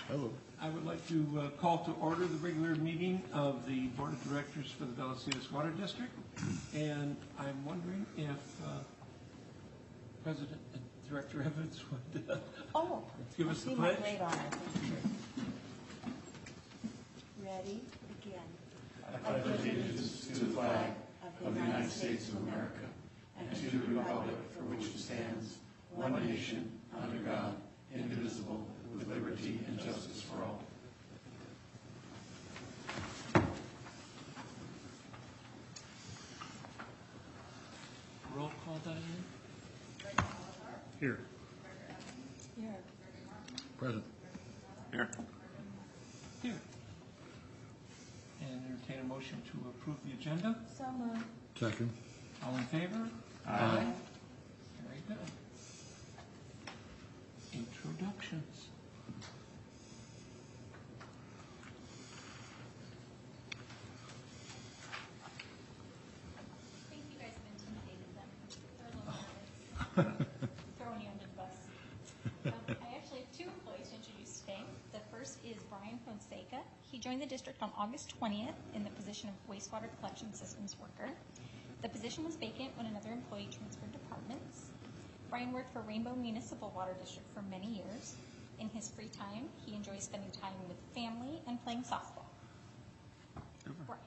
Hello. I would like to call to order the regular meeting of the Board of Directors for the Vallecitos Water District. And I'm wondering if President and Director Evans would give us the pledge. Ready? Begin. I pledge allegiance to the flag of the United States of America and to the republic for which it stands, one nation, under God, indivisible, with liberty and justice for all. Roll call, Diane. Here. Here. Present. Here. Here. And entertain a motion to approve the agenda. So moved. Second. All in favor? Aye. Very good. Introductions. I think you guys have intimidated them. They're a little nervous. Throwing you under the bus. I actually have two employees to introduce today. The first is Brian Fonseca. He joined the district on August 20th in the position of wastewater collection systems worker. The position was vacant when another employee transferred departments. Brian worked for Rainbow Municipal Water District for many years. In his free time, he enjoys spending time with family and playing softball. Brian.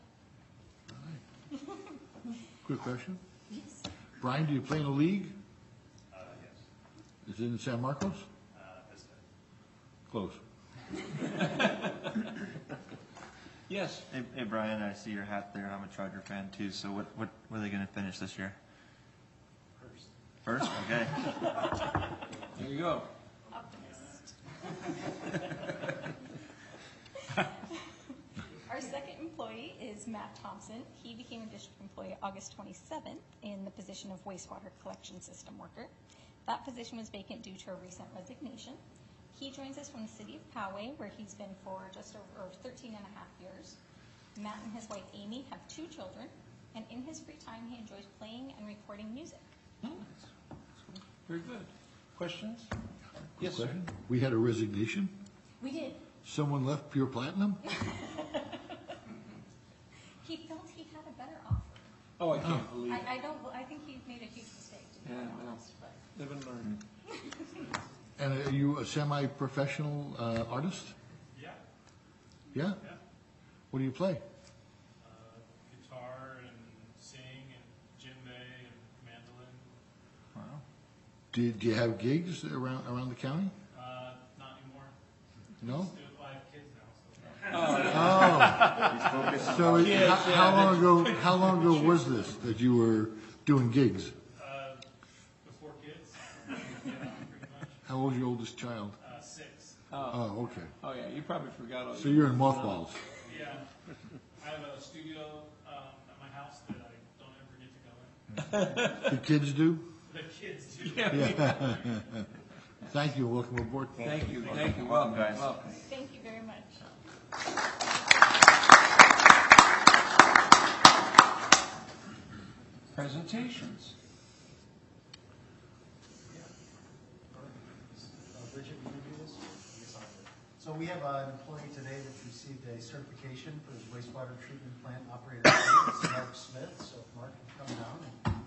Quick question. Yes. Brian, do you play in a league? Yes. Is it in San Marcos? Vista. Close. Yes. Hey Brian, I see your hat there. I'm a Charger fan too. So what are they going to finish this year? First? Okay. There you go. Optimist. Our second employee is Matt Thompson. He became a district employee August 27th in the position of wastewater collection system worker. That position was vacant due to a recent resignation. He joins us from the city of Poway, where he's been for just over 13 and a half years. Matt and his wife Amy have 2 children, and in his free time he enjoys playing and recording music. Very good. Questions? Yes, sir. Question? We had a resignation. We did. Someone left Pure Platinum? He felt he had a better offer. Oh, I can't believe it. I think he made a huge mistake, to be Yeah, quite well. honest, but Live and learn. And are you a semi-professional artist? Yeah. Yeah? Yeah. What do you play? Guitar and sing and djembe and mandolin. Wow. Do you have gigs around the county? Not anymore. No? Still, I have kids now, so. Oh. So how long ago was this that you were doing gigs? Before kids. Yeah, pretty much. How old's your oldest child? 6. Oh, okay. Oh, yeah, you probably forgot all So you're in mothballs. Yeah. I have a studio at my house that I don't ever get to go in. The kids do? The kids do. Yeah. Thank you. Welcome aboard. Thank you. Welcome, guys. Welcome. thank you very much. Presentations. Bridget, will you do this? Yes, I will. So we have an employee today that received a certification for his wastewater treatment plant operator. It's Mark Smith. So if Mark can come down and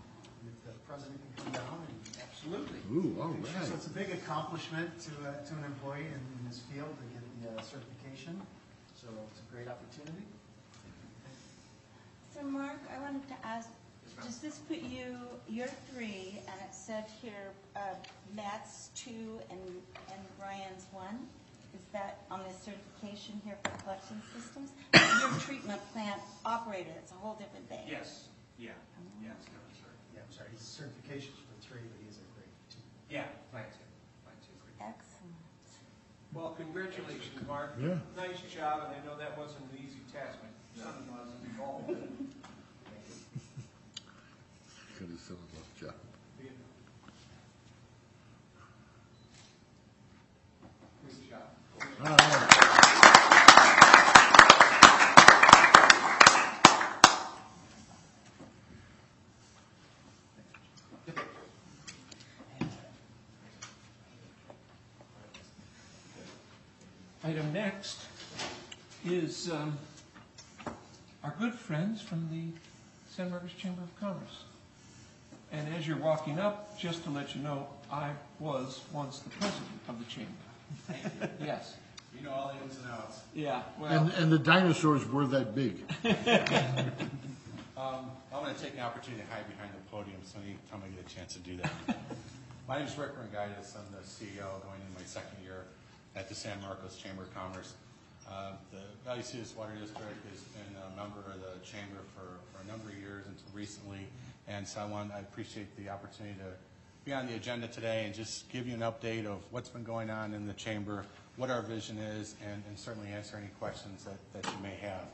if the president can come down. Absolutely. Ooh, all So right. it's a big accomplishment to an employee in this field to get the certification. So it's a great opportunity. So Mark, I wanted to ask, does this put you're 3, and it said here, Matt's 2 and Brian's 1? Is that on this certification here for collection systems? Your treatment plant operator, it's a whole different thing. Yes, yeah, yeah, it's different, sir. Yeah, I'm sorry. His certification's for 3, but he is a great 2. Yeah, mine too, great. Excellent. Well, congratulations, Mark. Yeah. Nice job, and I know that wasn't an easy task. My son-in-law was involved. Got his son-in-law's job. Good job. All right. Item next is our good friends from the San Marcos Chamber of Commerce. And as you're walking up, just to let you know, I was once the president of the chamber. Thank you. Yes. You know all the ins and outs. Yeah, well, And the dinosaurs were that big. I'm going to take an opportunity to hide behind the podium, so anytime I get a chance to do that. My name is Rick Rangaitis. I'm the CEO going into my second year at the San Marcos Chamber of Commerce. The Vallecitos Water District has been a member of the chamber for a number of years until recently, and so I appreciate the opportunity to be on the agenda today and just give you an update of what's been going on in the chamber, what our vision is, and certainly answer any questions that you may have.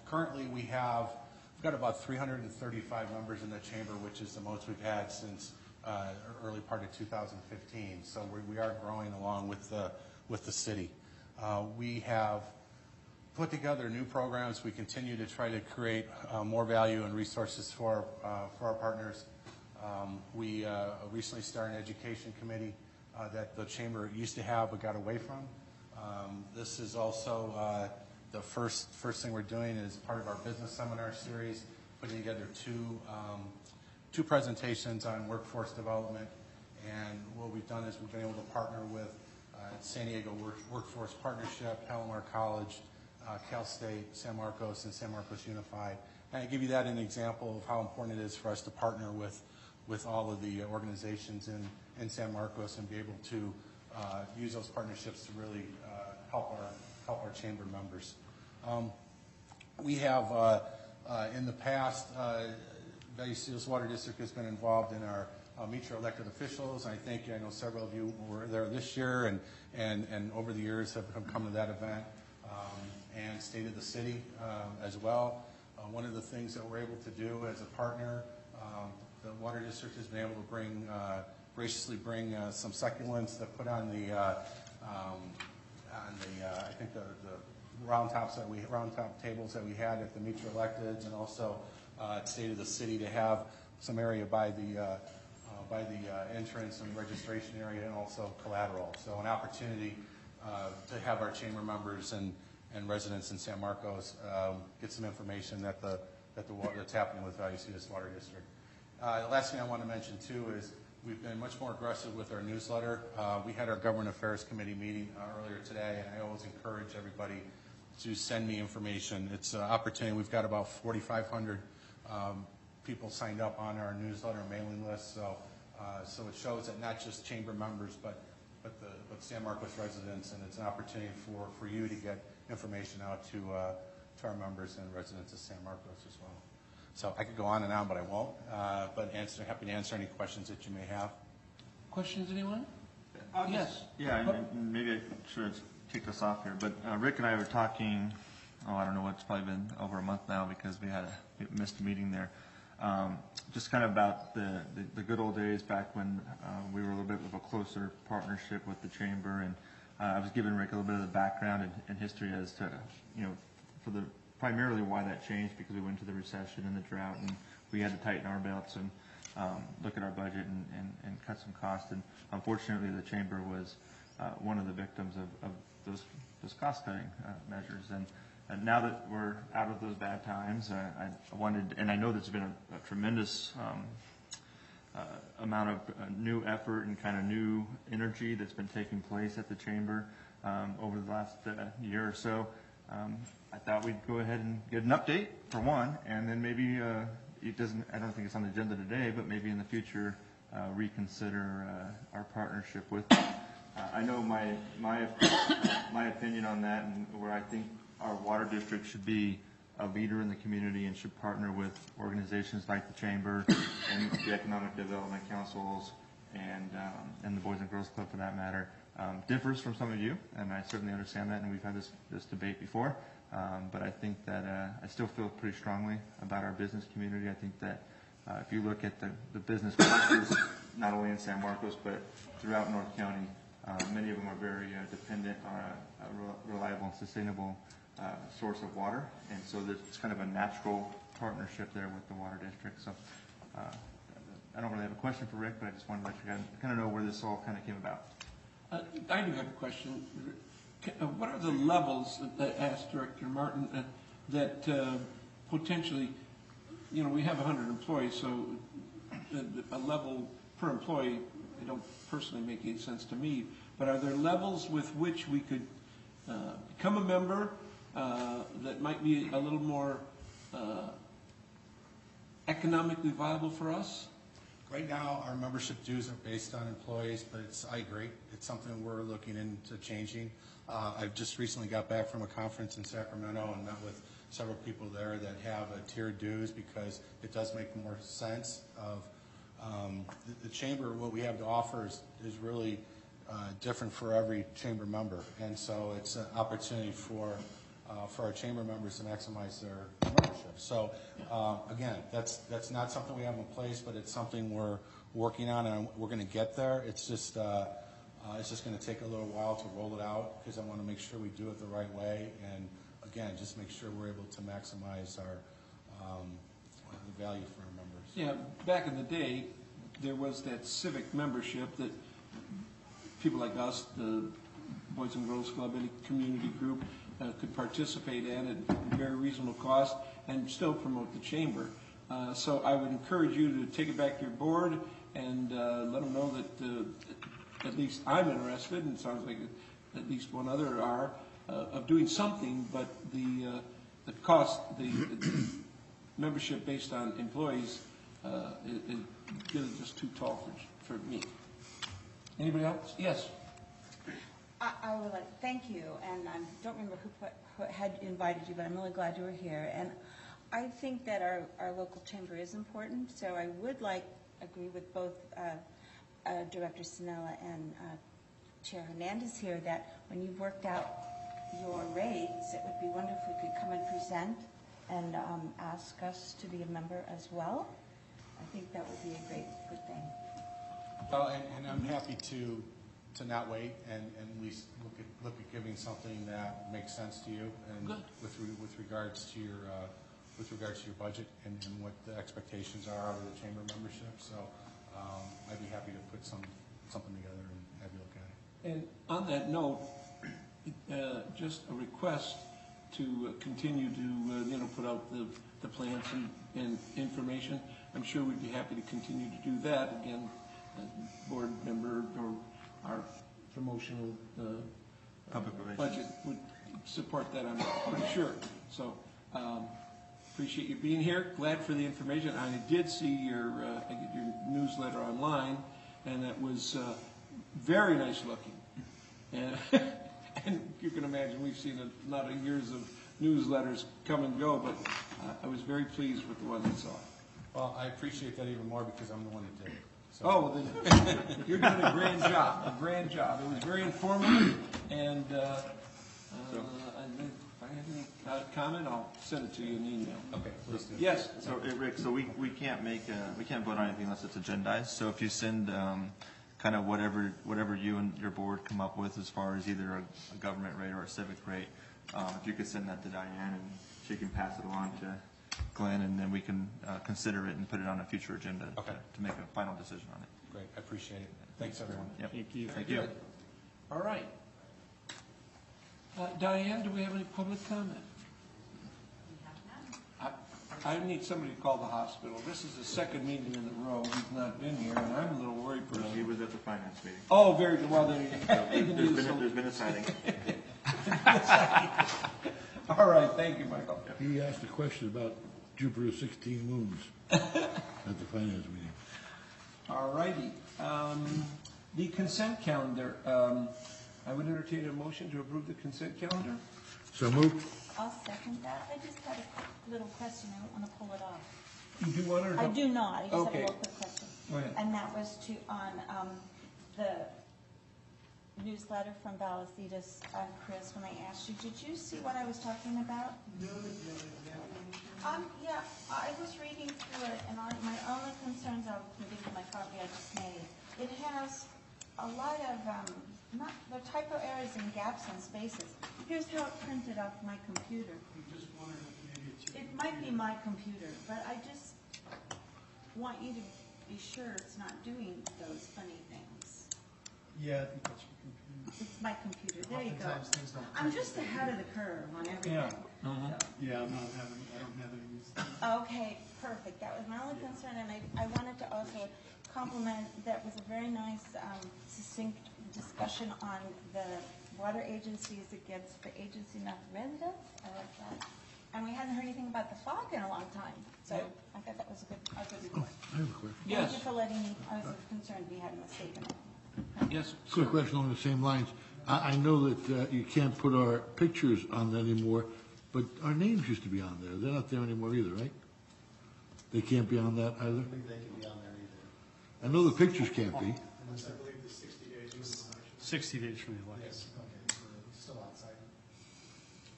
Currently, we've got about 335 members in the chamber, which is the most we've had since early part of 2015. So we are growing along with the city. We have put together new programs. We continue to try to create more value and resources for our partners. We recently started an education committee that the chamber used to have but got away from. This is also the first thing we're doing is part of our business seminar series, putting together two presentations on workforce development. And what we've done is we've been able to partner with San Diego Workforce Partnership, Palomar College, Cal State, San Marcos, and San Marcos Unified. And I give you that an example of how important it is for us to partner with all of the organizations in San Marcos and be able to use those partnerships to really help our chamber members. We have, in the past, Vallecitos Water District has been involved in our meet your elected officials. I know several of you were there this year and over the years have come to that event, and State of the City as well. One of the things that we're able to do as a partner, the Water District has been able to graciously bring some succulents that put on the I think the round top tables that we had at the Meet Your Electeds, and also at State of the City to have some area by the entrance and registration area, and also collateral. So an opportunity to have our chamber members and residents in San Marcos get some information that's happening with Vallecitos Water District. The last thing I want to mention too is we've been much more aggressive with our newsletter. We had our Government Affairs Committee meeting earlier today, and I always encourage everybody to send me information. It's an opportunity. We've got about 4,500 people signed up on our newsletter mailing list. So it shows that not just chamber members, but San Marcos residents, and it's an opportunity for you to get information out to our members and residents of San Marcos as well. So I could go on and on, but I won't. But happy to answer any questions that you may have. questions, anyone? Yes. Yeah, maybe I should kick us off here, but Rick and I were talking, I don't know, it's probably been over a month now because we missed a meeting there. Just kind of about the good old days back when we were a little bit of a closer partnership with the chamber, and I was giving Rick a little bit of the background and history as to, for primarily why that changed, because we went to the recession and the drought, and we had to tighten our belts and look at our budget and cut some costs. And unfortunately, the chamber was one of the victims of those cost-cutting measures. And now that we're out of those bad times, I wanted, and I know there's been a tremendous amount of new effort and kind of new energy that's been taking place at the chamber over the last year or so. I thought we'd go ahead and get an update for one, and then maybe I don't think it's on the agenda today, but maybe in the future reconsider our partnership with them. I know my opinion on that, and where I think our water district should be a leader in the community and should partner with organizations like the chamber and the economic development councils and the Boys and Girls Club for that matter, differs from some of you, and I certainly understand that, and we've had this debate before. But I think that I still feel pretty strongly about our business community. I think that if you look at the business partners, not only in San Marcos but throughout North County, many of them are very dependent on a reliable and sustainable source of water, and so it's kind of a natural partnership there with the water district. So I don't really have a question for Rick, but I just wanted to let you kind of know where this all kind of came about. I do have a question. what are the levels, that asked Director Martin, that potentially, we have 100 employees, so a level per employee, they don't personally make any sense to me, but are there levels with which we could become a member that might be a little more economically viable for us? Right now, our membership dues are based on employees, but I agree. It's something we're looking into changing. I've just recently got back from a conference in Sacramento and met with several people there that have a tiered dues because it does make more sense of the chamber. What we have to offer is really different for every chamber member, and so it's an opportunity for our chamber members to maximize their membership. So again, that's not something we have in place, but it's something we're working on, and we're going to get there. It's just going to take a little while to roll it out because I want to make sure we do it the right way, and again, just make sure we're able to maximize our the value for our members. Yeah, back in the day, there was that civic membership that people like us, the Boys and Girls Club, any community group, could participate in at very reasonable cost and still promote the chamber. So I would encourage you to take it back to your board and let them know that at least I'm interested, and it sounds like at least one other are, of doing something, but the cost, the membership based on employees is really just too tall for me. Anybody else? Yes. I would like to thank you, and I don't remember who had invited you, but I'm really glad you were here. And I think that our local chamber is important, so I would agree with both Director Sinella and Chair Hernandez here that when you've worked out your rates, it would be wonderful if you could come and present and ask us to be a member as well. I think that would be a good thing. Well, and I'm happy to not wait and at least look at giving something that makes sense to you and with regards to your budget and what the expectations are out of the chamber membership. So I'd be happy to put something together and have you look at it. And on that note, just a request to continue to put out the plans and information. I'm sure we'd be happy to continue to do that. Again, board member or our promotional Public relations budget would support that, I'm pretty sure. So appreciate you being here. Glad for the information. I did see your newsletter online, and that was very nice looking. And you can imagine we've seen a lot of years of newsletters come and go, but I was very pleased with the one I saw. Well, I appreciate that even more because I'm the one that did it. So. Oh, well, then you're doing a grand job. It was very informative, and if I have any comment, I'll send it to you in email. Okay, please do. Yes. So, Rick, we can't vote on anything unless it's agendized. So if you send kind of whatever you and your board come up with as far as either a government rate or a civic rate, if you could send that to Diane and she can pass it along to Glenn, and then we can consider it and put it on a future agenda to make a final decision on it. Great, I appreciate it. Thanks, everyone. Yep. Thank you. Thank you. All right. Diane, do we have any public comment? I need somebody to call the hospital. This is the second meeting in a row we've not been here, and I'm a little worried for He was at the finance meeting. Oh, very good. Well, there you go. There's been a sighting. All right, thank you, Michael. He asked a question about Jupiter's 16 moons at the finance meeting. All righty. The consent calendar. I would entertain a motion to approve the consent calendar. So moved. I'll second that. I just had a little question. I don't want to pull it off. You do want to? I do not. I just have a Okay. little quick question. Go ahead. And that was on the newsletter from Vallecitos, Chris, when I asked you, did you see what I was talking about? No. Yeah, I was reading through it, and my only concerns are with my copy I just made. It has a lot of, the typo errors and gaps and spaces. Here's how it printed off my computer. It might be my computer, but I just want you to be sure it's not doing those funny things. Yeah, I think that's your computer. It's my computer, there you go. Oftentimes things don't. I'm just ahead of the curve on everything. Yeah. Mhm. So. Yeah, I don't have any use. Okay, perfect. That was my only concern, and I wanted to also compliment, that was a very nice, succinct discussion on the water agencies against the agency, not the residents. I like that. And we hadn't heard anything about the fog in a long time, so I thought that was a good report. I have a question. Thank Yes. you for letting me, I was concerned we had a mistake in it. Yes. Quick question along the same lines. I know that you can't put our pictures on that anymore, but our names used to be on there. They're not there anymore either, right? They can't be on that I either? don't believe they can be on there either. I know the pictures can't be. Unless I believe the 60 days was the election. 60 days from the election. Yes, okay, we're still outside.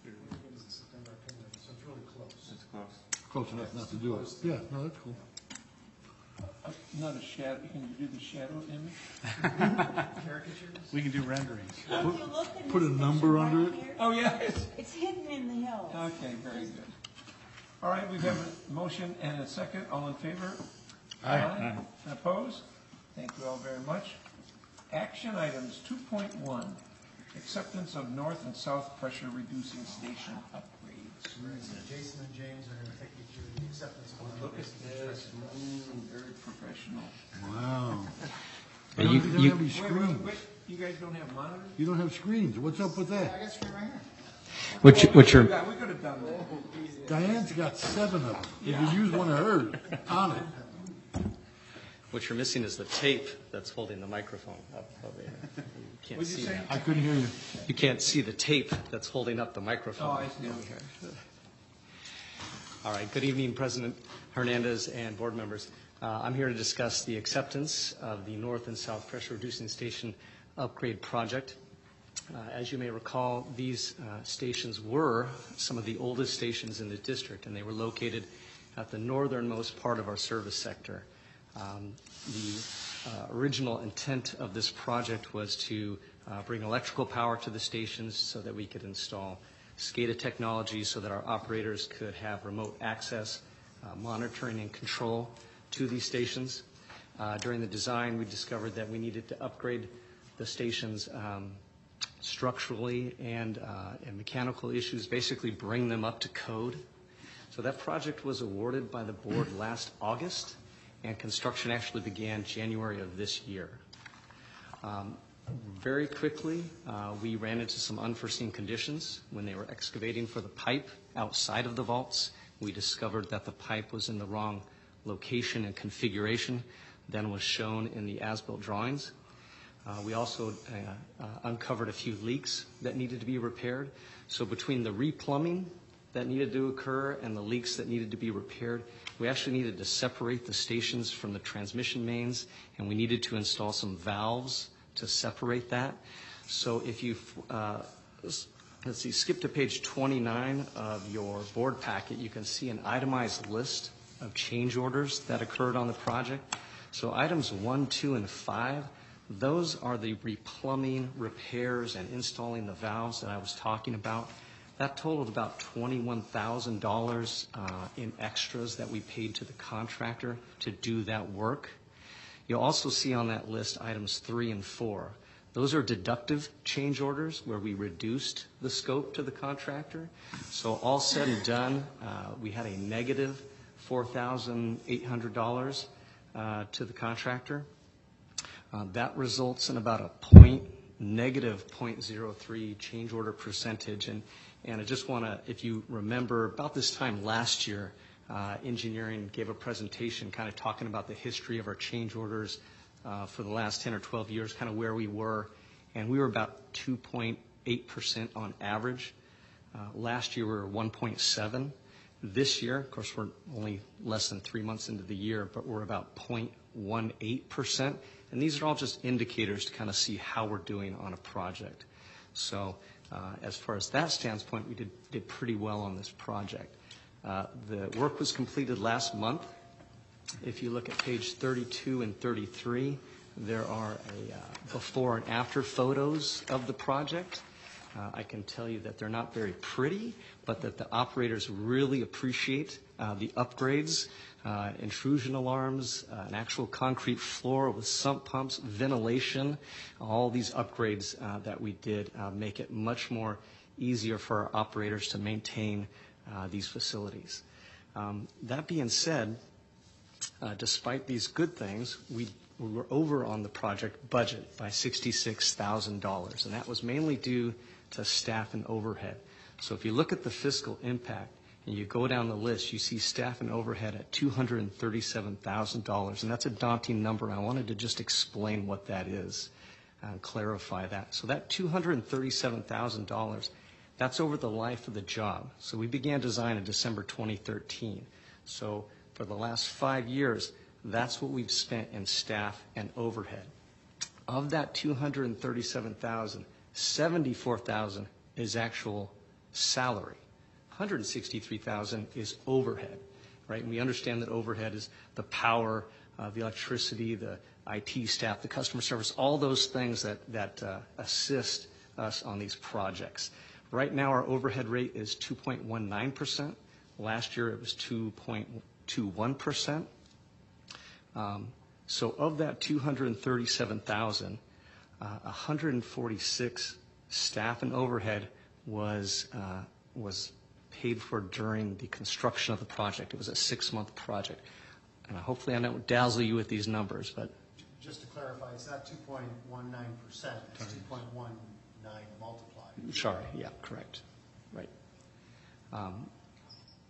What is it, September, October, so it's really close. It's close. Close enough not to do it. Yeah, no, that's cool. Not a shadow, can you do the shadow image? Caricatures? We can do renderings. Well, if you look in Put a this number picture under right it? here, Oh, yeah. it's hidden in the hills. Okay, very good. All right, we have a motion and a second. All in favor? Aye. Opposed? Thank you all very much. Action items 2.1, acceptance of north and south pressure reducing station upgrades. Jason and James are gonna take you through the acceptance of. Look at this, very professional. Wow. You- You don't you- have any Wait, screens. you guys don't have monitors? You don't have screens. What's up with I that? got screen right here. Which We are, could have done that. Diane's got 7 of them. You can use one of hers on it. what you're missing is the tape that's holding the microphone up over here. You can't What'd you see say? that. I couldn't hear you. You can't see the tape that's holding up the Oh, microphone. I see. All right, good evening, President Hernandez and board members. I'm here to discuss the acceptance of the North and South Pressure Reducing Station Upgrade Project. As you may recall, these stations were some of the oldest stations in the district, and they were located at the northernmost part of our service sector. The original intent of this project was to bring electrical power to the stations so that we could install SCADA technology so that our operators could have remote access, monitoring and control to these stations. During the design, we discovered that we needed to upgrade the stations structurally and mechanical issues, basically bring them up to code. So that project was awarded by the board last August, and construction actually began January of this year. Very quickly, we ran into some unforeseen conditions when they were excavating for the pipe outside of the vaults. We discovered that the pipe was in the wrong location and configuration than was shown in the as-built drawings. We also uncovered a few leaks that needed to be repaired. So between the replumbing that needed to occur and the leaks that needed to be repaired, we actually needed to separate the stations from the transmission mains, and we needed to install some valves to separate that. So if you, let's see, skip to page 29 of your board packet, you can see an itemized list of change orders that occurred on the project. So items 1, 2, and 5, those are the replumbing, repairs, and installing the valves that I was talking about. That totaled about $21,000 in extras that we paid to the contractor to do that work. You'll also see on that list items 3 and 4. Those are deductive change orders where we reduced the scope to the contractor. So all said and done, we had a negative $4,800 to the contractor. That results in about a negative 0.03 change order percentage. And I just want to, if you remember, about this time last year, engineering gave a presentation kind of talking about the history of our change orders for the last 10 or 12 years, kind of where we were. And we were about 2.8% on average. Last year we were 1.7. This year, of course, we're only less than 3 months into the year, but we're about 0.18%. And these are all just indicators to kind of see how we're doing on a project. So as far as that standpoint, we did pretty well on this project. The work was completed last month. If you look at page 32 and 33, there are before and after photos of the project. I can tell you that they're not very pretty, but that the operators really appreciate the upgrades, intrusion alarms, an actual concrete floor with sump pumps, ventilation. All these upgrades that we did make it much more easier for our operators to maintain these facilities. That being said, despite these good things, we were over on the project budget by $66,000, and that was mainly due to staff and overhead. So if you look at the fiscal impact and you go down the list, you see staff and overhead at $237,000, and that's a daunting number. I wanted to just explain what that is and clarify that. So that $237,000, that's over the life of the job. So we began design in December 2013. So for the last 5 years, that's what we've spent in staff and overhead. Of that $237,000, $74,000 is actual salary. $163,000 is overhead, right? And we understand that overhead is the power, the electricity, the IT staff, the customer service, all those things that assist us on these projects. Right now, our overhead rate is 2.19%. Last year, it was 2.21%. So of that $237,000, 146 staff and overhead was paid for during the construction of the project. It was a 6-month project. And hopefully I don't dazzle you with these numbers, but... Just to clarify, it's not 2.19%, it's 2.19 multiplied. Sorry, yeah, correct. Right.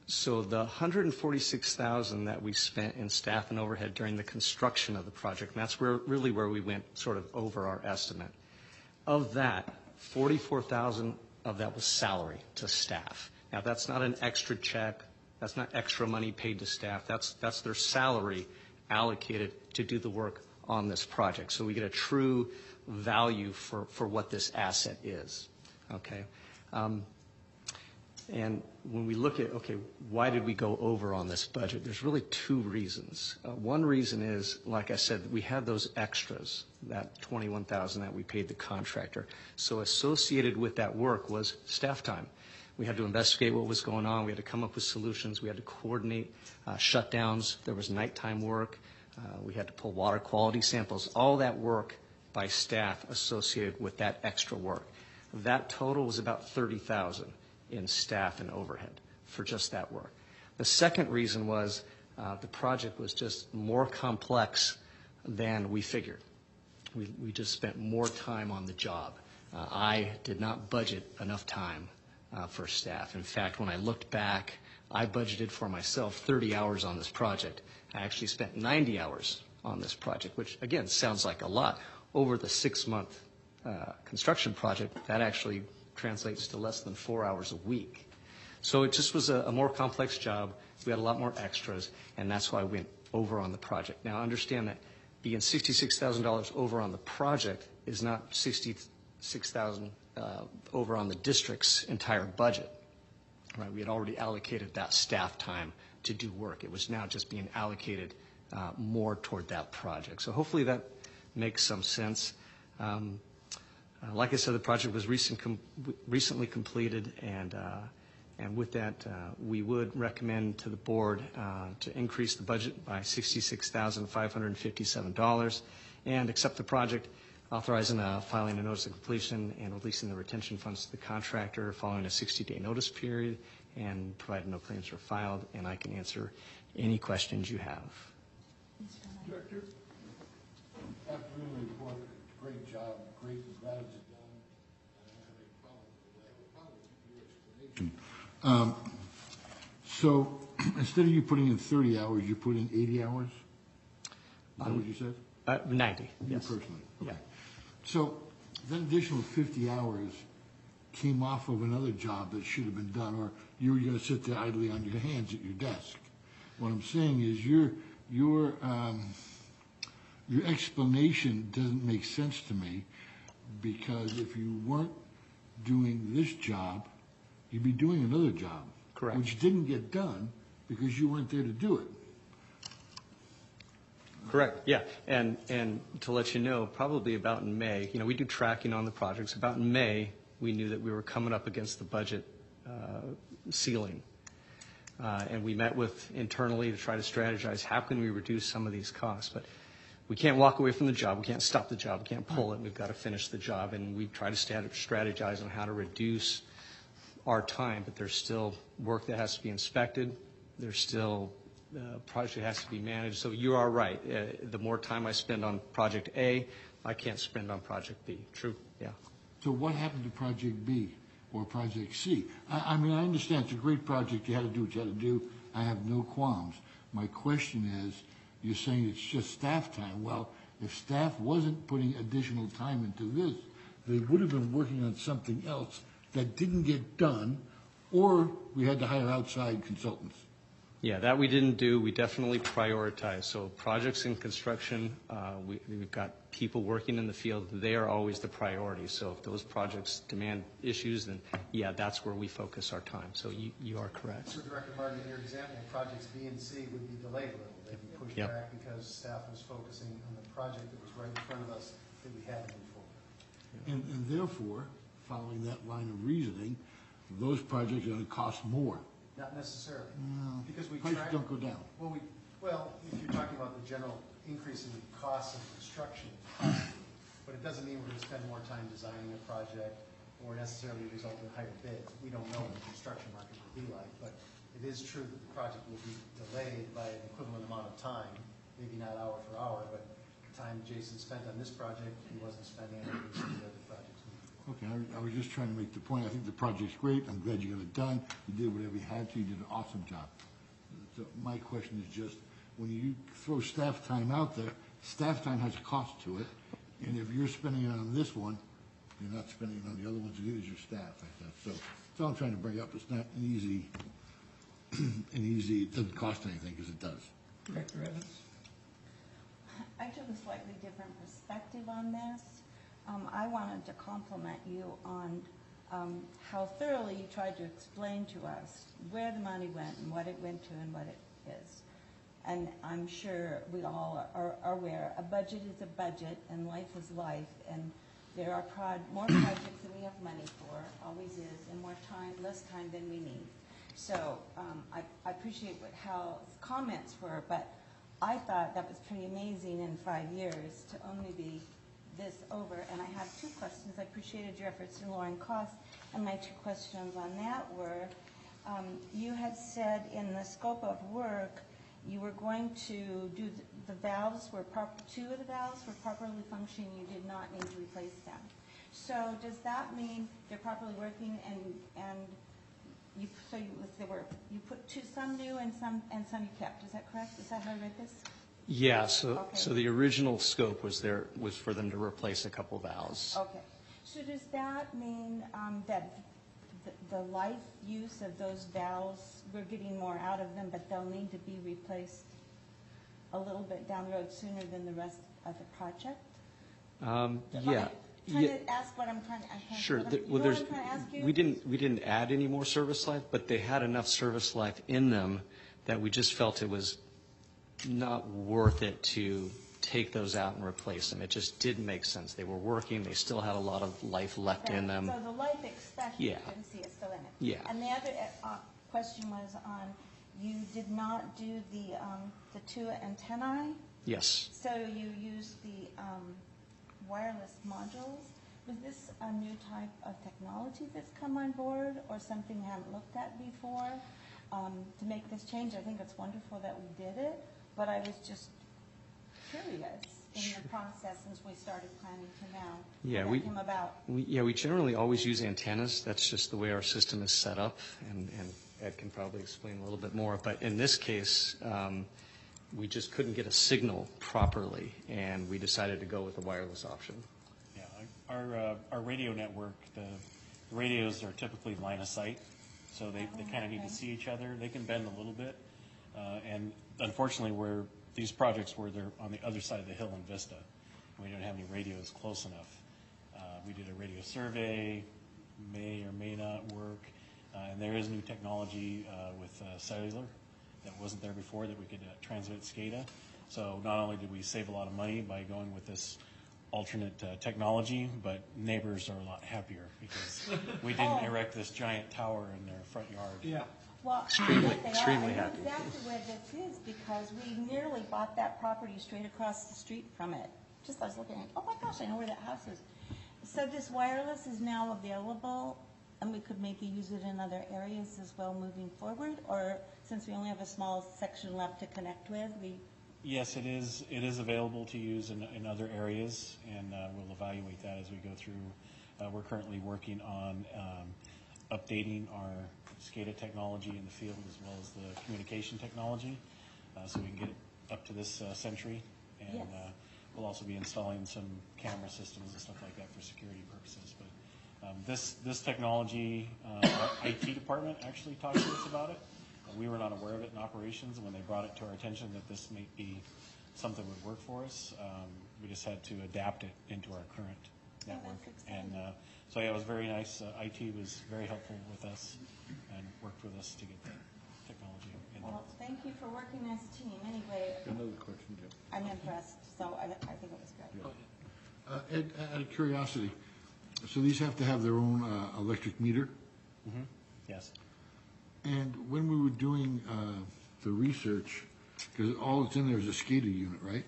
So the $146,000 that we spent in staff and overhead during the construction of the project, and that's really where we went sort of over our estimate. Of that, $44,000 of that was salary to staff. Now, that's not an extra check. That's not extra money paid to staff. That's their salary allocated to do the work on this project. So we get a true value for what this asset is. Okay. And when we look at, okay, why did we go over on this budget? There's really 2 reasons. One reason is, like I said, we had those extras, that $21,000 that we paid the contractor. So associated with that work was staff time. We had to investigate what was going on. We had to come up with solutions. We had to coordinate shutdowns. There was nighttime work. We had to pull water quality samples. All that work by staff associated with that extra work. That total was about $30,000 in staff and overhead for just that work. The second reason was the project was just more complex than we figured. We just spent more time on the job. I did not budget enough time for staff. In fact, when I looked back, I budgeted for myself 30 hours on this project. I actually spent 90 hours on this project, which again sounds like a lot. Over the 6-month construction project, that actually translates to less than 4 hours a week. So it just was a more complex job. We had a lot more extras, and that's why we went over on the project. Now, understand that being $66,000 over on the project is not $66,000 over on the district's entire budget. Right? We had already allocated that staff time to do work. It was now just being allocated more toward that project. So hopefully that makes some sense. Like I said, the project was recently completed, and with that, we would recommend to the board to increase the budget by $66,557 and accept the project, authorizing filing a notice of completion and releasing the retention funds to the contractor following a 60-day notice period, and provided no claims are filed, and I can answer any questions you have. Director, after the report, great job, great, glad it's done. I don't have any problem with your explanation. So instead of you putting in 30 hours, you put in 80 hours? Is that what you said? 90, You yes. personally? Yeah. Okay. So that additional 50 hours came off of another job that should have been done, or you were going to sit there idly on your hands at your desk. What I'm saying is your explanation doesn't make sense to me, because if you weren't doing this job, you'd be doing another job. Correct. Which didn't get done because you weren't there to do it. Correct, yeah. And to let you know, probably about in May, we do tracking on the projects. About in May, we knew that we were coming up against the budget ceiling. And we met with internally to try to strategize how can we reduce some of these costs. But we can't walk away from the job. We can't stop the job. We can't pull it. We've got to finish the job. And we try to strategize on how to reduce our time. But there's still work that has to be inspected. There's still project that has to be managed. So you are right. The more time I spend on project A, I can't spend on project B. True? Yeah. So what happened to Project B or Project C? I mean, I understand it's a great project. You had to do what you had to do. I have no qualms. My question is, you're saying it's just staff time. Well, if staff wasn't putting additional time into this, they would have been working on something else that didn't get done, or we had to hire outside consultants. Yeah, that we didn't do. We definitely prioritize. So projects in construction, we've got people working in the field. They are always the priority. So if those projects demand issues, then yeah, that's where we focus our time. So you are correct. So Director Martin, in your example, projects B and C would be delayed a little. They'd be pushed back because staff was focusing on the project that was right in front of us that we had to move forward. And therefore, following that line of reasoning, those projects are going to cost more. Not necessarily. No, Because we prices track- don't go down. Well, if you're talking about the general increase in the cost of construction, but it doesn't mean we're going to spend more time designing a project or necessarily result in higher bids. We don't know what the construction market will be like, but it is true that the project will be delayed by an equivalent amount of time, maybe not hour for hour, but the time Jason spent on this project, he wasn't spending on any of the other projects. Okay, I was just trying to make the point. I think the project's great. I'm glad you got it done. You did whatever you had to. You did an awesome job. So my question is just, when you throw staff time out there, staff time has a cost to it. And if you're spending it on this one, you're not spending it on the other ones. It is your staff, I guess. So that's all I'm trying to bring up. It's not an easy, it doesn't cost anything, because it does. Director Evans? I took a slightly different perspective on this. I wanted to compliment you on how thoroughly you tried to explain to us where the money went and what it went to and what it is. And I'm sure we all are aware, a budget is a budget and life is life, and there are more projects than we have money for, always is, and less time than we need. So I appreciate how comments were, but I thought that was pretty amazing in 5 years to only be this over. And I have two questions. I appreciated your efforts in lowering costs, and my two questions on that were, you had said in the scope of work you were going to do the valves were two of the valves were properly functioning. You did not need to replace them. So does that mean they're properly working and you put some new and some you kept? Is that correct? Is that how I read this? Yeah, so Okay. so the original scope was for them to replace a couple valves. Okay. So does that mean that the life use of those valves, we're getting more out of them, but they'll need to be replaced a little bit down the road sooner than the rest of the project? Yeah. Trying to ask what I'm trying to ask. Sure. What I'm trying to ask you? We didn't add any more service life, but they had enough service life in them that we just felt it was not worth it to take those out and replace them. It just didn't make sense. They were working. They still had a lot of life left in them. So the life expectancy, Yeah. didn't see it still in it. Yeah. And the other question was on, you did not do the two antennae, Yes. so you used the wireless modules. Was this a new type of technology that's come on board, or something we haven't looked at before to make this change? I think it's wonderful that we did it, but I was just curious in the process since we started planning to now. Yeah, how that came about. we generally always use antennas. That's just the way our system is set up, and Ed can probably explain a little bit more. But in this case, we just couldn't get a signal properly, and we decided to go with the wireless option. Yeah, our radio network, the radios are typically line of sight, so they kind of need to see each other. They can bend a little bit, and unfortunately, these projects were they're on the other side of the hill in Vista. We don't have any radios close enough. We did a radio survey, may or may not work, and there is new technology with cellular that wasn't there before that we could transmit SCADA. So not only did we save a lot of money by going with this alternate technology, but neighbors are a lot happier because we didn't erect this giant tower in their front yard. Yeah. Well, Extremely- yes, they are. extremely I know happy. exactly where this is because we nearly bought that property straight across the street from it. Just I was looking at, oh my gosh, I know where that house is. So this wireless is now available, and we could maybe use it in other areas as well moving forward? Or since we only have a small section left to connect with, Yes, it is. It is available to use in other areas, and we'll evaluate that as we go through. We're currently working on updating our SCADA technology in the field as well as the communication technology, so we can get it up to this century. And Yes. we'll also be installing some camera systems and stuff like that for security purposes. But this technology, our IT department actually talked to us about it. We were not aware of it in operations, and when they brought it to our attention that this may be something that would work for us, we just had to adapt it into our current network. that's exciting. And so yeah, it was very nice. IT was very helpful with us and worked with us to get the technology in there. well, thank you for working as a team. Anyway, Another question, Jim. I'm impressed, so I think it was great. Ed, out of curiosity, so these have to have their own electric meter? Yes. And when we were doing the research, because all that's in there is a SCADA unit, right?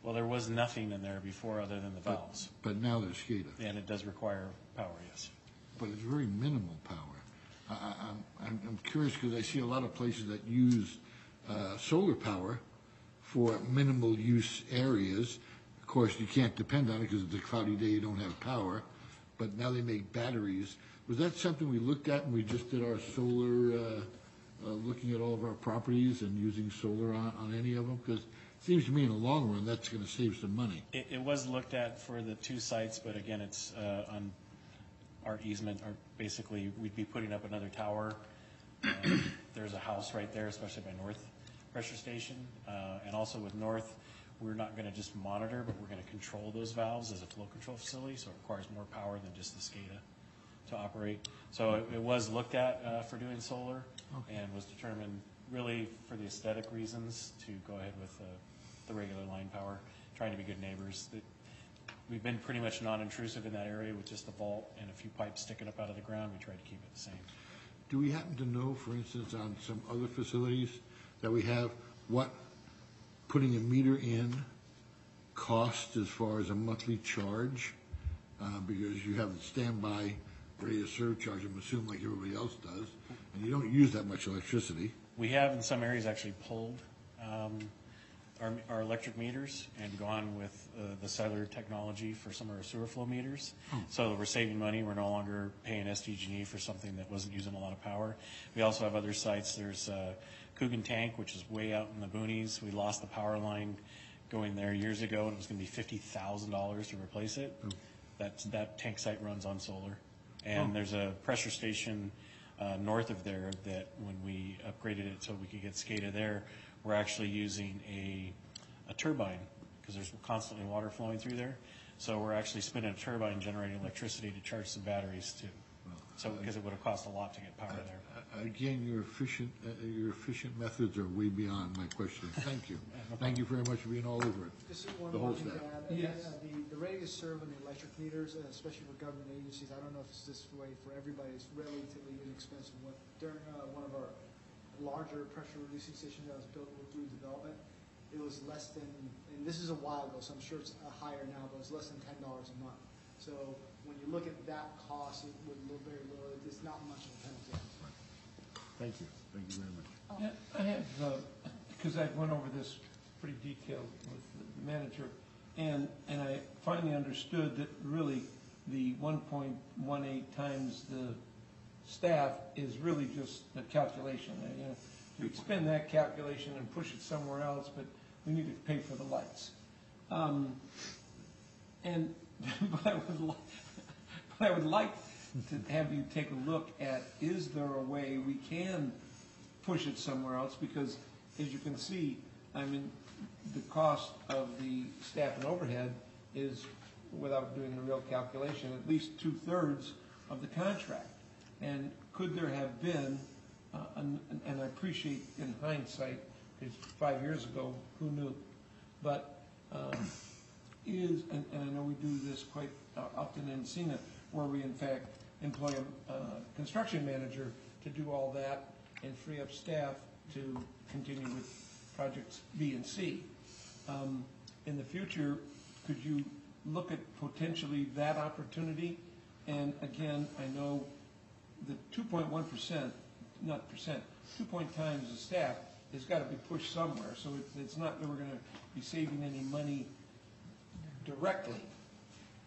Well, there was nothing in there before other than the valves, But now there's SCADA. and it does require power, yes. But it's very minimal power. I'm curious because I see a lot of places that use solar power for minimal use areas. Of course, you can't depend on it because it's a cloudy day, you don't have power. But now they make batteries. Was that something we looked at when we just did our solar, looking at all of our properties and using solar on any of them? Because it seems to me in the long run, that's going to save some money. It was looked at for the two sites, but again, it's on our easement, or basically, we'd be putting up another tower. There's a house right there, especially by North Pressure Station. And also with North, we're not going to just monitor, but we're going to control those valves as a flow control facility, so it requires more power than just the SCADA to operate. So it was looked at for doing solar, and was determined really for the aesthetic reasons to go ahead with the regular line power, trying to be good neighbors. We've been pretty much non-intrusive in that area with just a vault and a few pipes sticking up out of the ground. We tried to keep it the same. Do we happen to know, for instance, on some other facilities that we have, what putting a meter in costs as far as a monthly charge? Because you have the standby rate of surcharge, I'm assuming like everybody else does, and you don't use that much electricity. We have in some areas actually pulled our electric meters and gone with the cellular technology for some of our sewer flow meters. So we're saving money. We're no longer paying SDG&E for something that wasn't using a lot of power. We also have other sites. There's Coogan Tank, which is way out in the boonies. We lost the power line going there years ago, and it was going to be $50,000 to replace it. That tank site runs on solar. And there's a pressure station north of there that when we upgraded it so we could get SCADA there, we're actually using a turbine because there's constantly water flowing through there. So we're actually spinning a turbine generating electricity to charge some batteries too. So because it would have cost a lot to get power there. Again, your efficient methods are way beyond my question. Thank you. Thank you very much for being all over it. Just one The more whole thing to staff. add. Yes. The rate of serve on the electric meters, especially for government agencies, I don't know if it's this way for everybody, it's relatively inexpensive. During one of our larger pressure releasing stations that was built through development, it was less than, and this is a while ago, so I'm sure it's higher now, but it's less than $10 a month. So when you look at that cost, it would look very low. It's not much of a penalty. Thank you. Thank you very much. Yeah, I have, because I went over this pretty detailed with the manager, and I finally understood that really the 1.18 times the staff is really just a calculation. You know, you expend that calculation and push it somewhere else, but we need to pay for the lights. And but I would like to have you take a look at, is there a way we can push it somewhere else? Because as you can see, I mean, the cost of the staff and overhead is, without doing a real calculation, at least 2/3 of the contract. And could there have been, and I appreciate in hindsight, because 5 years ago, who knew? But is, and I know we do this quite often in Encina, where we in fact employ a construction manager to do all that and free up staff to continue with projects B and C. In the future, could you look at potentially that opportunity? And again, I know the 2.1%, not percent, 2 point times the staff has got to be pushed somewhere. So it's not that we're going to be saving any money directly,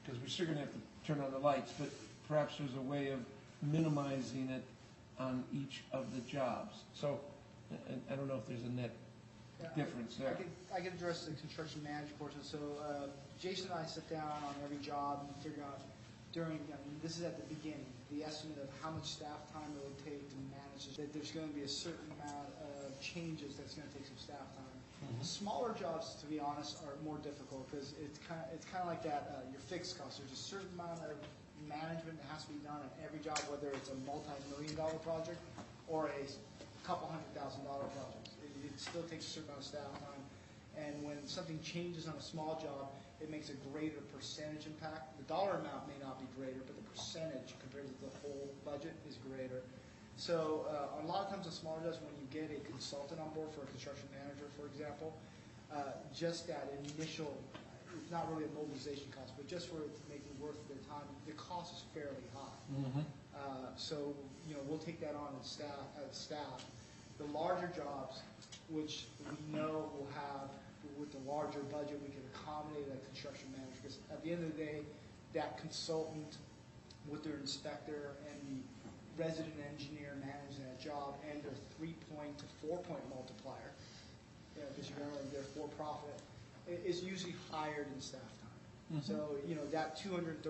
because we're still going to have to turn on the lights, but perhaps there's a way of minimizing it on each of the jobs. So I don't know if there's a net difference there. I can address the construction manager portion. So Jason and I sit down on every job and figure out this is at the beginning, the estimate of how much staff time it would take to manage this. That there's going to be a certain amount of changes that's going to take some staff time. Smaller jobs, to be honest, are more difficult because it's kind of like that. Your fixed costs. There's a certain amount of management that has to be done on every job, whether it's a multi-million-dollar project or a couple $100,000 project. It still takes a certain amount of staff time. And when something changes on a small job, it makes a greater percentage impact. The dollar amount may not be greater, but the percentage compared to the whole budget is greater. So a lot of times on smaller jobs, when you get a consultant on board for a construction manager, for example, just that initial, it's not really a mobilization cost, but just for it to make it worth their time, the cost is fairly high. So we'll take that on as staff. The larger jobs, which we know will have, with the larger budget, we can accommodate a construction manager. Because at the end of the day, that consultant with their inspector and the resident engineer managing that job and their 3-point to 4-point multiplier, because you're earning their for-profit, is usually higher than staff time. So that $237,000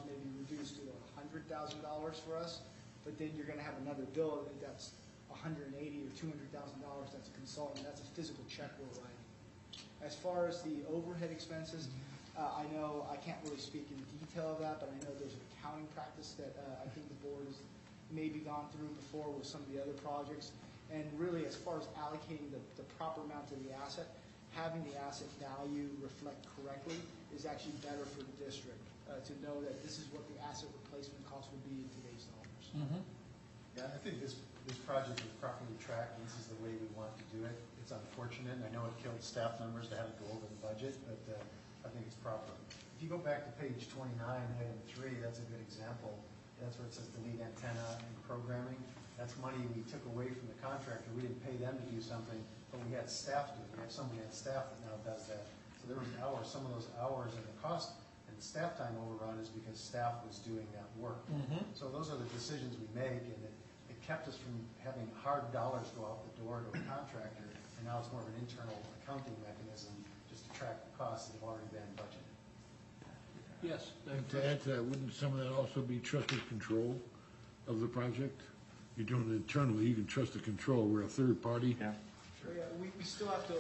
may be reduced to $100,000 for us, but then you're going to have another bill that's $180,000 or $200,000. That's a consultant. That's a physical check we're writing. As far as the overhead expenses, I know I can't really speak in detail of that, but I know there's an accounting practice that I think the board has maybe gone through before with some of the other projects. And really, as far as allocating the proper amount to the asset, having the asset value reflect correctly is actually better for the district to know that this is what the asset replacement cost would be in today's dollars. Yeah, I think this project is properly tracked. This is the way we want to do it. It's unfortunate. I know it killed staff members to have to go over the budget, but I think it's proper. If you go back to page 29, item 3, that's a good example. That's where it says delete antenna and programming. That's money we took away from the contractor. We didn't pay them to do something, but we had staff do it. We have somebody on staff that now does that. So there was hours, some of those hours and the cost and the staff time overrun is because staff was doing that work. So those are the decisions we make, and it kept us from having hard dollars go out the door to a contractor, and now it's more of an internal accounting mechanism just to track the costs that have already been budgeted. Yes. And to add to that, wouldn't some of that also be trusted control of the project? You're doing it internally, you can trust the control. We're a third party. Yeah, we still have to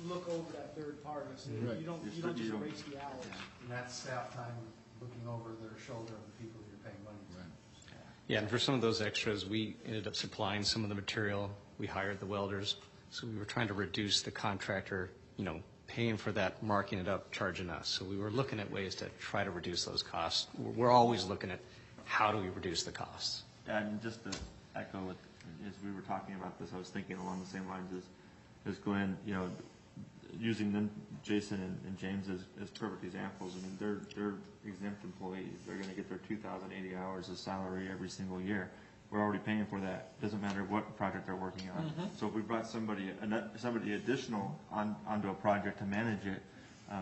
look over that third party. So Right. you don't just erase the hours. And that's staff time looking over their shoulder of the people that you're paying money to. Yeah, and for some of those extras, we ended up supplying some of the material. We hired the welders. So we were trying to reduce the contractor, paying for that, marking it up, charging us. So we were looking at ways to try to reduce those costs. We're always looking at how do we reduce the costs. And just to echo what, as we were talking about this, I was thinking along the same lines as Glenn, using them, Jason and James as perfect examples. I mean, they're exempt employees. They're going to get their 2,080 hours of salary every single year. We're already paying for that. Doesn't matter what project they're working on. So if we brought somebody additional onto a project to manage it,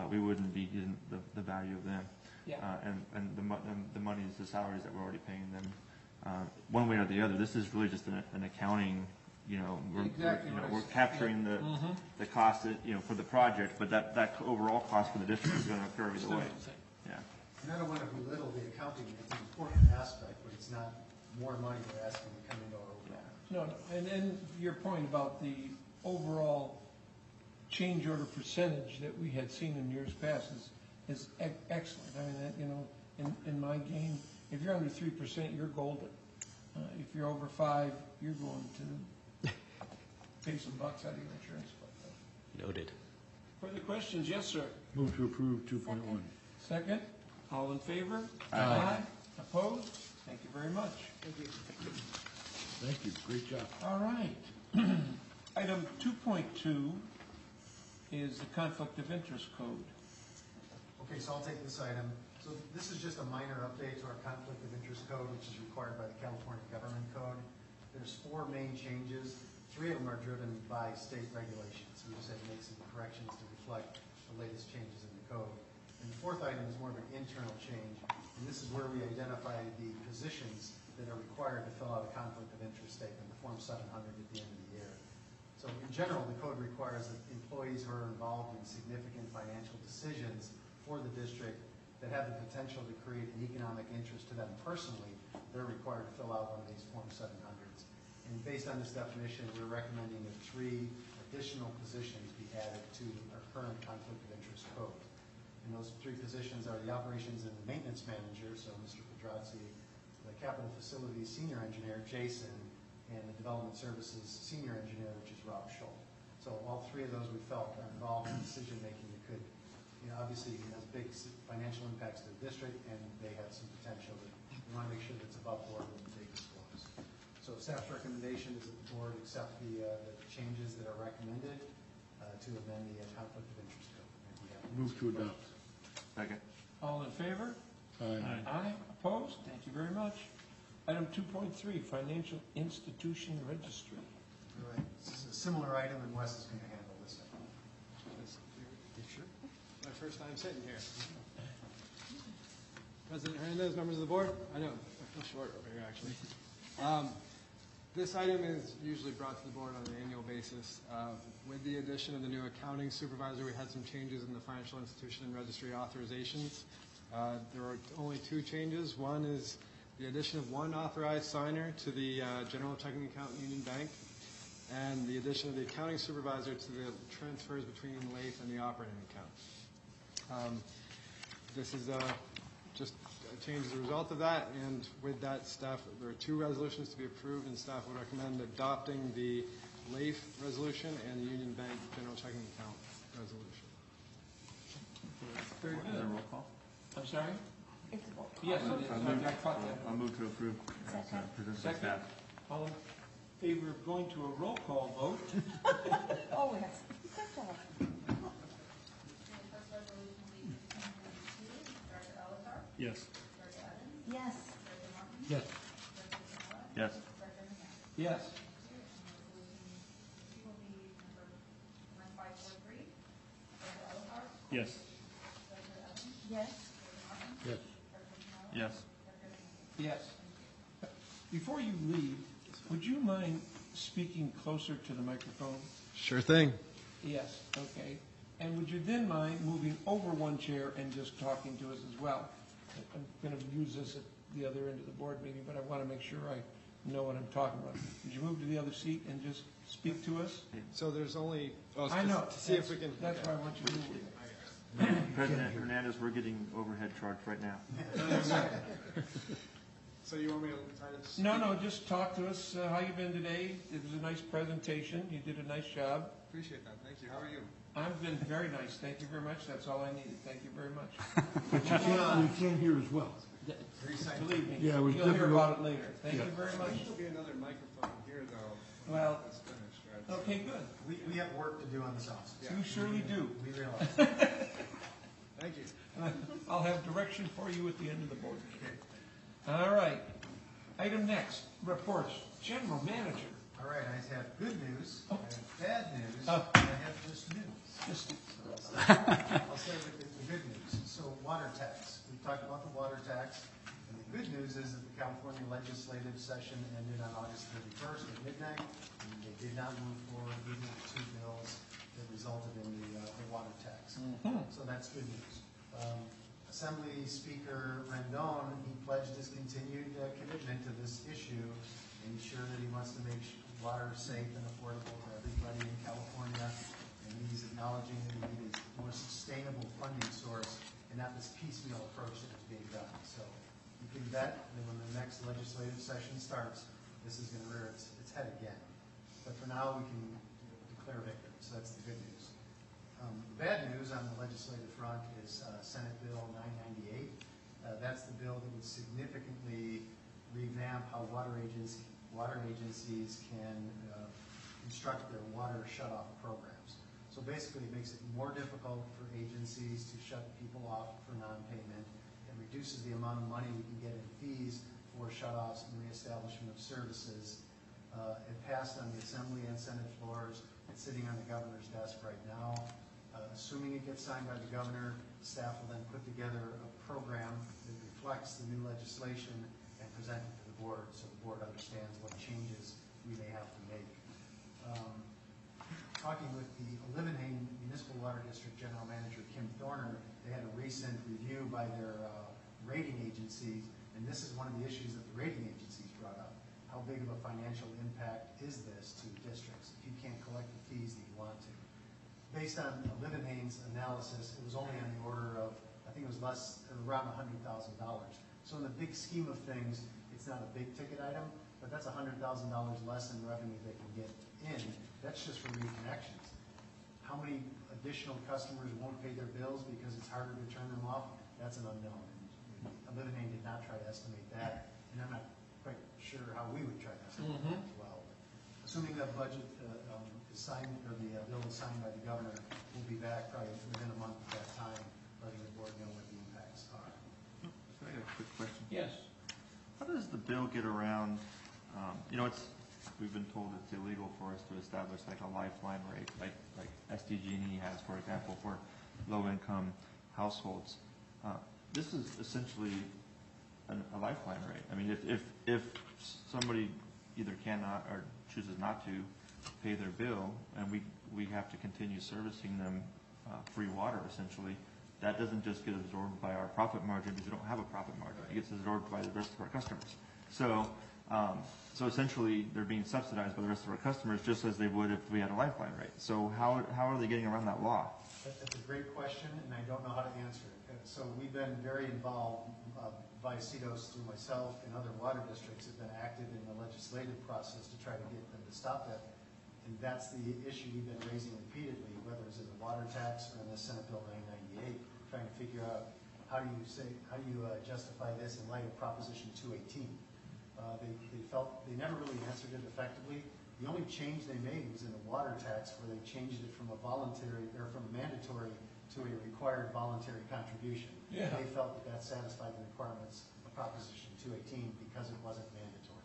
we wouldn't be getting the value of them. And the money is the salaries that we're already paying them. One way or the other, this is really just an accounting. We're capturing the cost for the project, but that overall cost for the district is going to occur either way. Yeah. And I don't want to belittle the accounting. It's an important aspect, but it's not more money we're asking to come into our overall. No, and then your point about the overall change order percentage that we had seen in years past is excellent. I mean, in my game, if you're under 3%, you're golden. If you're over 5%, you're going to pay some bucks out of your insurance. Noted. Further questions? Yes, sir. Move to approve 2.1. Second? All in favor? Aye. Opposed? Thank you very much. Thank you, great job. All right. Item 2.2 is the Conflict of Interest Code. Okay, so I'll take this item. So this is just a minor update to our conflict of interest code, which is required by the California Government Code. There's 4 main changes. 3 of them are driven by state regulations. We just had to make some corrections to reflect the latest changes in the code. And the 4th item is more of an internal change, and this is where we identify the positions that are required to fill out a conflict of interest statement, the Form 700 at the end of the year. So in general, the code requires that employees who are involved in significant financial decisions for the district that have the potential to create an economic interest to them personally, they're required to fill out one of these Form 700s. And based on this definition, we're recommending that 3 additional positions be added to our current conflict of interest code. And those 3 positions are the operations and maintenance manager, so Mr. Pedrazzi, the capital facilities senior engineer, Jason, and the development services senior engineer, which is Rob Scholl. So all 3 of those we felt are involved in decision making that could, obviously it has big financial impacts to the district, and they have some potential that we want to make sure that's above board when they disclose. So staff's recommendation is that the board accept the changes that are recommended to amend the conflict of interest code. Move to adopt. Second. All in favor? Aye. Aye. Opposed? Thank you very much. Item 2.3, Financial Institution Registry. All right, this is a similar item, and Wes is going to handle this one. Sure. My first time sitting here. President Hernandez, members of the board. I know, I feel short over here, actually. This item is usually brought to the board on an annual basis. With the addition of the new accounting supervisor, we had some changes in the financial institution and registry authorizations. There are only 2 changes. One is the addition of 1 authorized signer to the general checking account in Union Bank, and the addition of the accounting supervisor to the transfers between LAIF and the operating account. This is just a change as a result of that, and with that, staff, there are 2 resolutions to be approved, and staff would recommend adopting the LAIF resolution and the Union Bank general checking account resolution. Very Is there a good. roll call? I'm sorry? It's a roll call. Yes, it is. I caught that. I'll move to approve as presented by Second. staff. All in favor of going to a roll call vote? Oh, yes. Good job. First resolution will be 1502, Director Elazar, Yes. Director Evans, Yes. Director Martin, Yes. Director Canella, Yes. Director Hernandez. Yes. Resolution 2 will be number 1543, Director Elazar, Yes. Director Evans, Yes. Director Martin, Yes. Director Canella, Yes. Director Hernandez. Yes. Before you leave, would you mind speaking closer to the microphone? Sure thing. Yes, okay. And would you then mind moving over 1 chair and just talking to us as well? I'm going to use this at the other end of the board meeting, but I want to make sure I know what I'm talking about. Would you move to the other seat and just speak to us? So there's only, I know. to see if we can. That's why I want you to move. President Hernandez, we're getting overhead charged right now. So you want me to try to? No, just talk to us, how you been today. It was a nice presentation. You did a nice job. Appreciate that. Thank you. How are you? I've been very nice. Thank you very much. That's all I needed. Thank you very much. But you can't hear as well. Believe me, Yeah, it was you'll hear difficult. about it later. Thank you very much. There'll be another microphone here, though. Well, It's finished, right? okay, good. We have work to do on this also. You surely do. We realize. Thank you. I'll have direction for you at the end of the board meeting. All right. Item next, reports. General Manager. All right, I have good news, I have bad news, Oh. and I have just news. Just- I'll start with the good news. So water tax, we talked about the water tax, and the good news is that the California legislative session ended on August 31st at midnight, and they did not move forward with the 2 bills that resulted in the water tax. So that's good news. Assembly Speaker Rendon, he pledged his continued commitment to this issue, and he's sure that he wants to make water safe and affordable for everybody in California. And he's acknowledging that we need a more sustainable funding source and not this piecemeal approach that is being done. So you can bet that when the next legislative session starts, this is going to rear its head again. But for now, we can declare victory. So that's the good news. The bad news on the legislative front is Senate Bill 998. That's the bill that would significantly revamp how water agencies can construct their water shutoff programs. So basically, it makes it more difficult for agencies to shut people off for non-payment. It reduces the amount of money we can get in fees for shutoffs and reestablishment of services. It passed on the Assembly and Senate floors. It's sitting on the governor's desk right now. Assuming it gets signed by the governor, staff will then put together a program that reflects the new legislation and present it to the board so the board understands what changes we may have to make. Talking with the Livenhain Municipal Water District General Manager Kim Thorner, they had a recent review by their rating agencies, and this is one of the issues that the rating agencies brought up. How big of a financial impact is this to districts if you can't collect the fees that you want to? Based on Livenhain's analysis, it was only on the order of, I think it was around $100,000. So in the big scheme of things, it's not a big ticket item, but that's $100,000 less in revenue they can get in. That's just for reconnections. How many additional customers won't pay their bills because it's harder to turn them off? That's an unknown. Livenhain did not try to estimate that, and I'm not quite sure how we would try to estimate that as well. Assuming that budget is signed, or the bill is signed by the governor, we'll be back probably within a month of that time, letting the board know what the impacts are. So I got a quick question. Yes. How does the bill get around, we've been told it's illegal for us to establish like a lifeline rate, like SDG&E has, for example, for low-income households. This is essentially a lifeline rate. I mean, if somebody either cannot or chooses not to pay their bill, and we have to continue servicing them free water, essentially, that doesn't just get absorbed by our profit margin because we don't have a profit margin. It gets absorbed by the rest of our customers. So essentially, they're being subsidized by the rest of our customers just as they would if we had a lifeline rate. So how are they getting around that law? That's a great question, and I don't know how to answer it. So we've been very involved, Vallecitos through myself and other water districts have been active in the legislative process to try to get them to stop that. And that's the issue we've been raising repeatedly, whether it's in the water tax or in the Senate Bill 998, trying to figure out how do you justify this in light of Proposition 218. They felt they never really answered it effectively. The only change they made was in the water tax, where they changed it from a mandatory to a required voluntary contribution. Yeah. They felt that satisfied the requirements of Proposition 218 because it wasn't mandatory.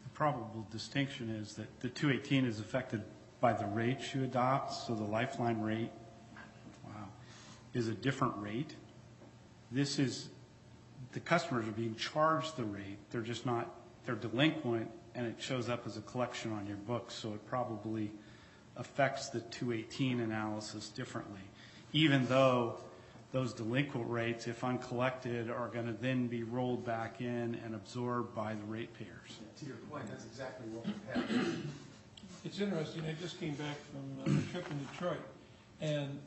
The probable distinction is that the 218 is affected by the rates you adopt, so the lifeline rate, is a different rate. This is, the customers are being charged the rate, they're just not, they're delinquent, and it shows up as a collection on your books, so it probably affects the 218 analysis differently, even though those delinquent rates, if uncollected, are going to then be rolled back in and absorbed by the ratepayers. To your point, that's exactly what we've had. It's interesting, I just came back from a trip in Detroit, and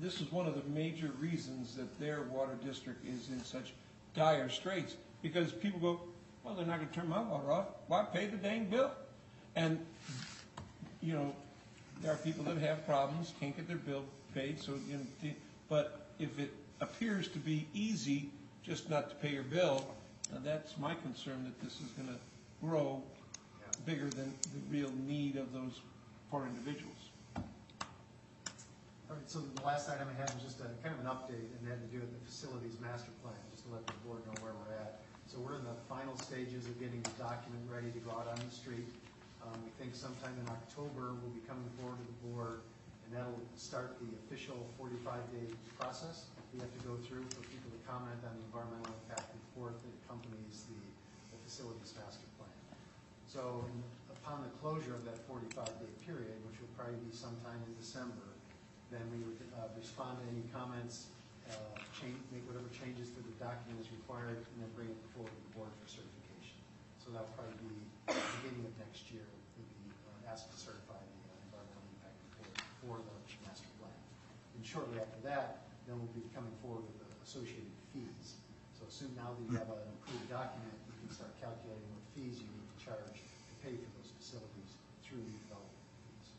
this is one of the major reasons that their water district is in such dire straits, because people go, well, they're not going to turn my water off. Why pay the dang bill? And, there are people that have problems, can't get their bill paid, so, but if it appears to be easy just not to pay your bill, that's my concern, that this is going to grow bigger than the real need of those poor individuals. All right, so the last item I had was just kind of an update, and it had to do with the facilities master plan, just to let the board know where we're at. So we're in the final stages of getting the document ready to go out on the street. We think sometime in October we'll be coming forward to the board, and that'll start the official 45-day process we have to go through for people to comment on the environmental impact report that accompanies the facilities master plan. So upon the closure of that 45-day period, which will probably be sometime in December, then we would respond to any comments, make whatever changes to the document is required, and then bring it before the board for certification. So that'll probably be the beginning of next year. We'll be asked to certify the environmental impact report for the master plan. And shortly after that, then we'll be coming forward with the associated fees. So soon now that you have an approved document, you can start calculating what fees you need to charge to pay for those facilities through the development fees.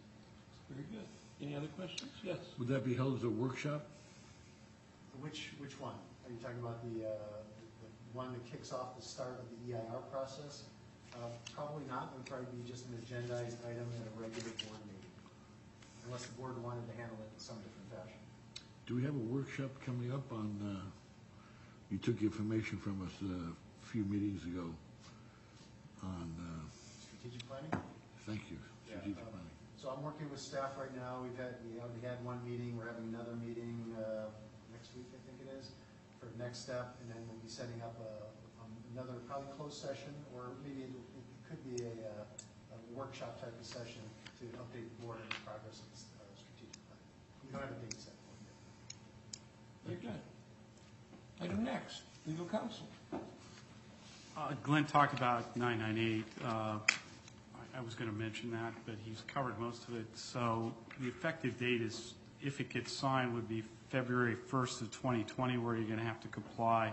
Very good. Any other questions? Yes. Would that be held as a workshop? Which one? Are you talking about the one that kicks off the start of the EIR process? Probably not. It would probably be just an agendized item at a regular board meeting, unless the board wanted to handle it in some different fashion. Do we have a workshop coming up on, you took information from us a few meetings ago on, Strategic planning? thank you, strategic Yeah, planning. So I'm working with staff right now. We already had one meeting. We're having another meeting next week, I think it is, for next step, and then we'll be setting up another probably closed session, or maybe it could be a workshop type of session to update the board on the progress of the strategic plan. We don't have a date set for it yet. Very good. Item next, legal counsel. Glenn talked about 998. I was going to mention that, but he's covered most of it. So the effective date is, if it gets signed, would be February 1st of 2020, where you're going to have to comply.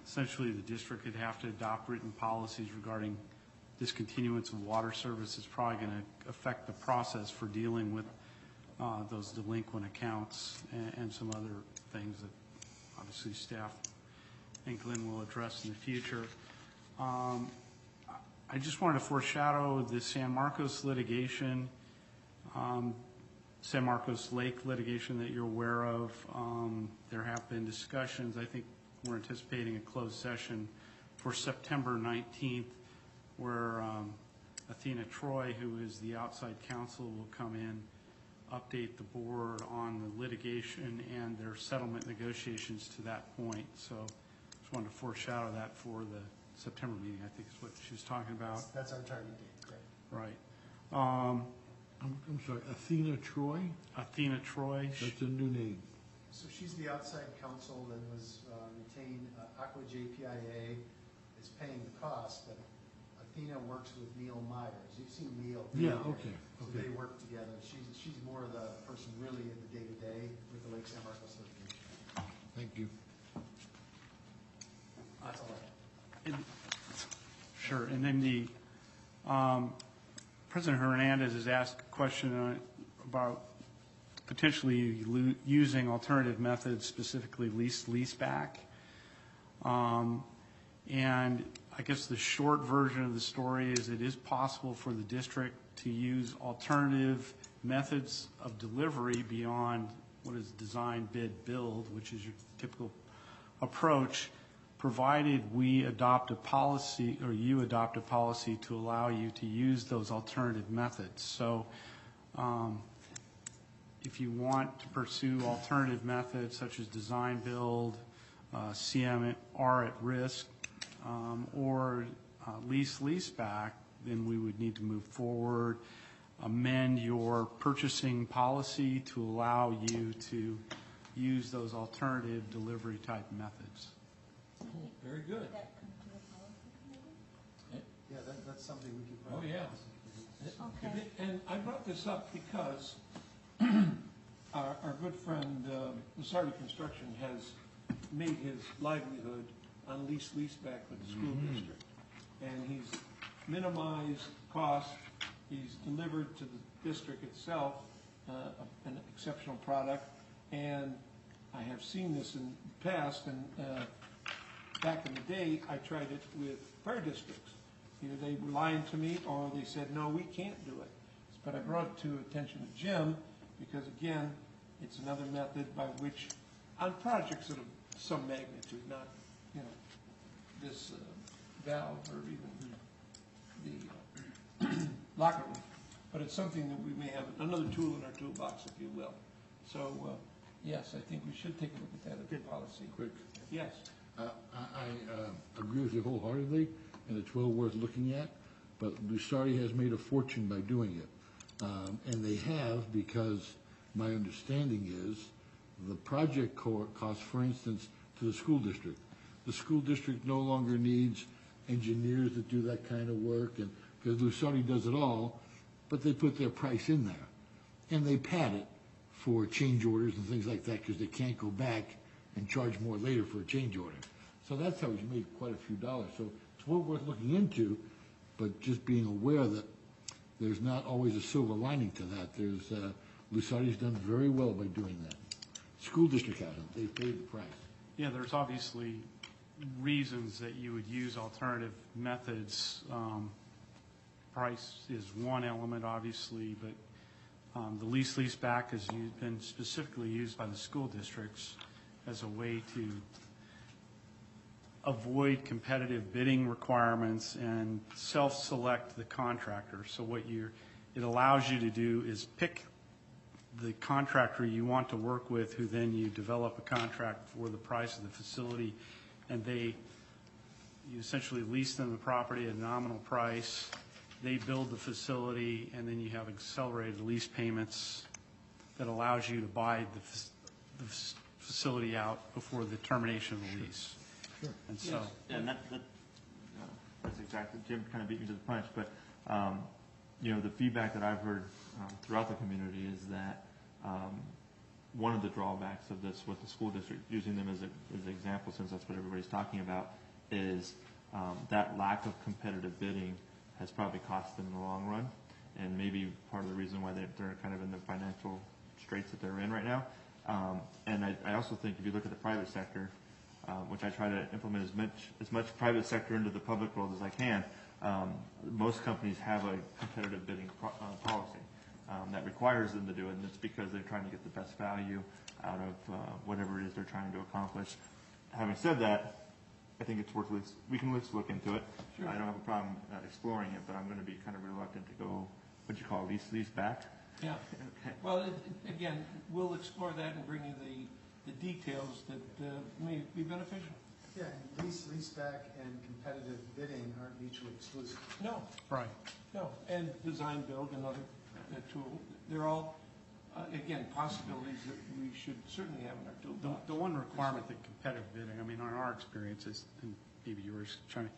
Essentially, the district would have to adopt written policies regarding discontinuance of water service. It's probably going to affect the process for dealing with those delinquent accounts and some other things that obviously staff and Glenn will address in the future. I just wanted to foreshadow the San Marcos litigation, San Marcos Lake litigation that you're aware of. There have been discussions. I think we're anticipating a closed session for September 19th, where Athena Troy, who is the outside counsel, will come in, update the board on the litigation and their settlement negotiations to that point. So just wanted to foreshadow that for the September meeting, I think is what she was talking about. That's our target date, correct? Right. I'm sorry, Athena Troy? Athena Troy. That's a new name. So she's the outside counsel that was retained. Aqua JPIA is paying the cost, but Athena works with Neil Myers. You've seen Neil. Yeah, okay, So okay. they work together. She's more of the person really in the day-to-day with the Lake San Marcos litigation. Thank you. That's all right. Sure, and then the President Hernandez has asked a question about potentially using alternative methods, specifically leaseback. And I guess the short version of the story is it is possible for the district to use alternative methods of delivery beyond what is design, bid, build, which is your typical approach, provided we adopt a policy, or you adopt a policy to allow you to use those alternative methods. So if you want to pursue alternative methods such as design, build, CM are at risk, or leaseback, then we would need to move forward, amend your purchasing policy to allow you to use those alternative delivery type methods. Very good. Would that come to the policy committee? Yeah, that's something we could Oh, probably. yeah. Okay. And I brought this up because our good friend, Lasardi Construction, has made his livelihood on leaseback with the school district. And he's minimized costs, he's delivered to the district itself an exceptional product, and I have seen this in the past, and back in the day, I tried it with fire districts. Either they were lying to me, or they said, no, we can't do it. But I brought it to attention of Jim, because again, it's another method by which, on projects of some magnitude, not, you know, this valve or even the locker room, but it's something that we may have, another tool in our toolbox, if you will. So, yes, I think we should take a look at that as a policy. Quick. Yes. I agree with you wholeheartedly, and it's well worth looking at, but Lusardi has made a fortune by doing it. And they have, because my understanding is the project cost, for instance, to the school district. The school district no longer needs engineers that do that kind of work, and because Lusardi does it all, but they put their price in there. And they pad it for change orders and things like that, because they can't go back and charge more later for a change order. So that's how he's made quite a few dollars. So it's well worth looking into, but just being aware that there's not always a silver lining to that. There's Lusardi's done very well by doing that. School district hasn't. They paid the price. Yeah, there's obviously reasons that you would use alternative methods. Price is one element, obviously, but the lease back has been specifically used by the school districts as a way to avoid competitive bidding requirements and self-select the contractor. So what it allows you to do is pick the contractor you want to work with, who then you develop a contract for the price of the facility, and you essentially lease them the property at a nominal price. They build the facility, and then you have accelerated lease payments that allows you to buy the facility out before the termination of the lease. Sure. And so, Yes. And that's exactly, Jim kind of beat me to the punch, but, the feedback that I've heard throughout the community is that one of the drawbacks of this with the school district, using them as an example, since that's what everybody's talking about, is that lack of competitive bidding has probably cost them in the long run, and maybe part of the reason why they're kind of in the financial straits that they're in right now. And I also think if you look at the private sector, which I try to implement as much private sector into the public world as I can, most companies have a competitive bidding policy that requires them to do it, and it's because they're trying to get the best value out of whatever it is they're trying to accomplish. Having said that, I think it's worth we can look into it. Sure. I don't have a problem exploring it, but I'm going to be kind of reluctant to go, what you call lease back. Yeah. Okay. Well, again, we'll explore that and bring you the details that may be beneficial. Yeah, and lease back and competitive bidding aren't mutually exclusive. No, right. no. And design, build, and other tool, they're all, again, possibilities that we should certainly have in our toolbox. The one requirement that competitive bidding, I mean, on our experiences, and maybe yours, Charlie,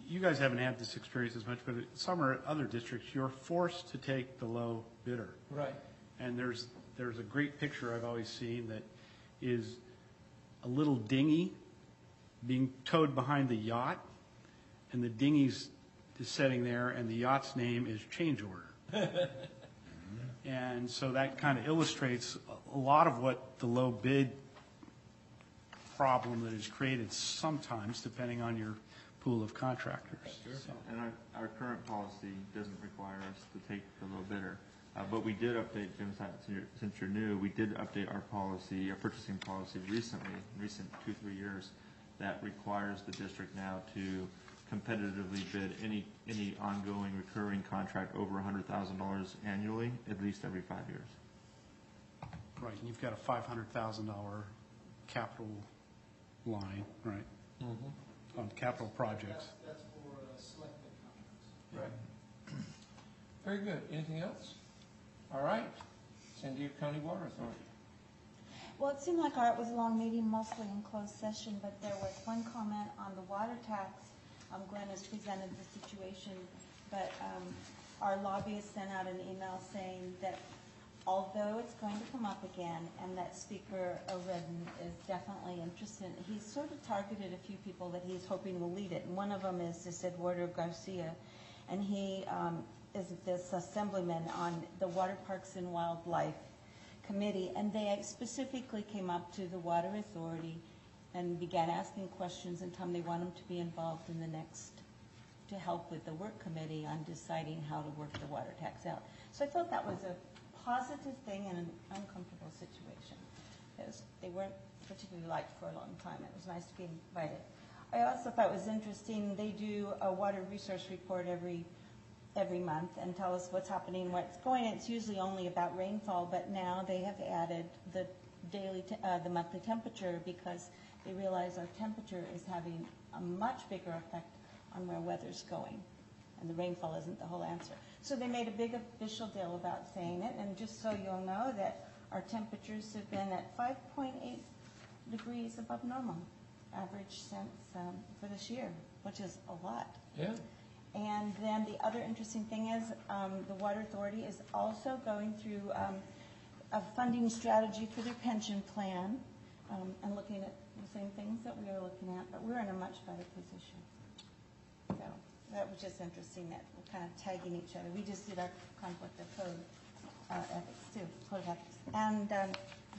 you guys haven't had this experience as much, but some or other districts, you're forced to take the low bidder. Right. And there's a great picture I've always seen that is a little dinghy being towed behind the yacht, and the dinghy's just sitting there, and the yacht's name is change order. And so that kind of illustrates a lot of what the low bid problem that is created sometimes, depending on your pool of contractors. Sure. So, And our current policy doesn't require us to take the low bidder. But we did update, Jim, since you're new, we did update our policy, our purchasing policy recently, in recent 2-3 years, that requires the district now to competitively bid any ongoing recurring contract over $100,000 annually, at least every 5 years. right, and you've got a $500,000 capital line, right, on capital projects. That's for selected contracts. Right. Very good. Anything else? All right. San Diego County Water Authority. Well, it seemed like it was a long meeting, mostly in closed session, but there was one comment on the water tax. Glenn has presented the situation, but our lobbyist sent out an email saying that although it's going to come up again and that Speaker O'Redden is definitely interested, he's sort of targeted a few people that he's hoping will lead it. And one of them is this Eduardo Garcia, and he is this assemblyman on the Water Parks and Wildlife Committee, and they specifically came up to the Water Authority and began asking questions and told them they want him to be involved in the next, to help with the work committee on deciding how to work the water tax out. So I thought that was a positive thing in an uncomfortable situation, because they weren't particularly liked for a long time. It was nice to be invited. I also thought it was interesting, they do a water resource report every month and tell us what's happening, what's going. It's usually only about rainfall, but now they have added the the monthly temperature, because they realize our temperature is having a much bigger effect on where weather's going, and the rainfall isn't the whole answer. So they made a big official deal about saying it, and just so you'll know that our temperatures have been at 5.8 degrees above normal average since for this year, which is a lot. Yeah. And then the other interesting thing is the Water Authority is also going through a funding strategy for their pension plan and looking at the same things that we are looking at, but we're in a much better position. So that was just interesting that we're kind of tagging each other. We just did our conflict of code ethics too, code of ethics. And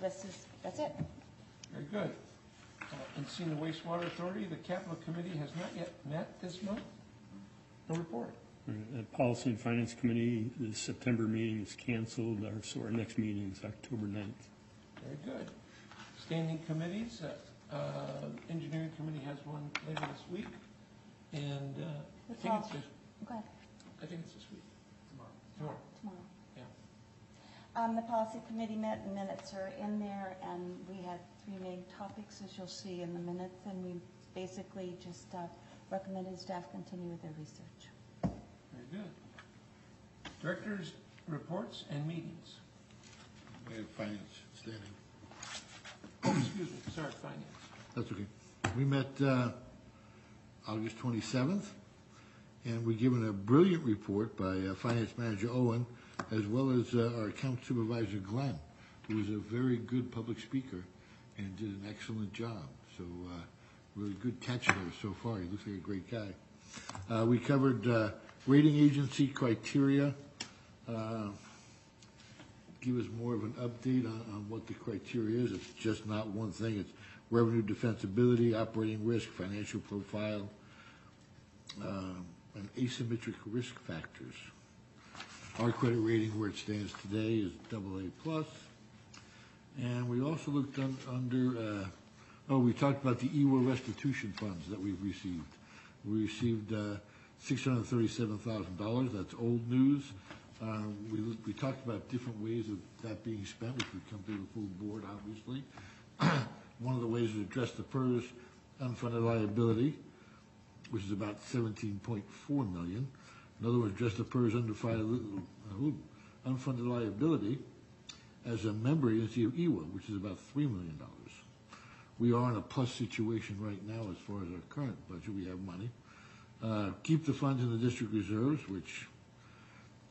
that's it. Very good. Encino Wastewater Authority, the Capital Committee has not yet met this month. No report. Policy and Finance Committee, the September meeting is canceled, so our next meeting is October 9th. Very good. Standing committees, Engineering Committee has one later this week, and I think it's this, Go ahead. I think it's this week. Tomorrow. Yeah. The policy committee met, and minutes are in there, and we had 3 main topics, as you'll see in the minutes, and we basically just recommended staff continue with their research. Very good. Directors' reports and meetings. We have finance standing. Oh, excuse me, sorry, finance. That's okay. We met August 27th, and we're given a brilliant report by Finance Manager Owen, as well as our Account Supervisor Glenn, who was a very good public speaker and did an excellent job. So really good catch there so far. He looks like a great guy. We covered rating agency criteria, give us more of an update on what the criteria is. It's just not one thing. It's revenue defensibility, operating risk, financial profile, and asymmetric risk factors. Our credit rating, where it stands today, is AA+. And we also looked under, we talked about the EWA restitution funds that we've received. We received $637,000. That's old news. We talked about different ways of that being spent, which would come to the full board, obviously. One of the ways is to address the PERS unfunded liability, which is about $17.4 million. Another one, address the PERS unfunded liability as a member agency of EWA, which is about $3 million. We are in a plus situation right now as far as our current budget. We have money. Keep the funds in the district reserves, which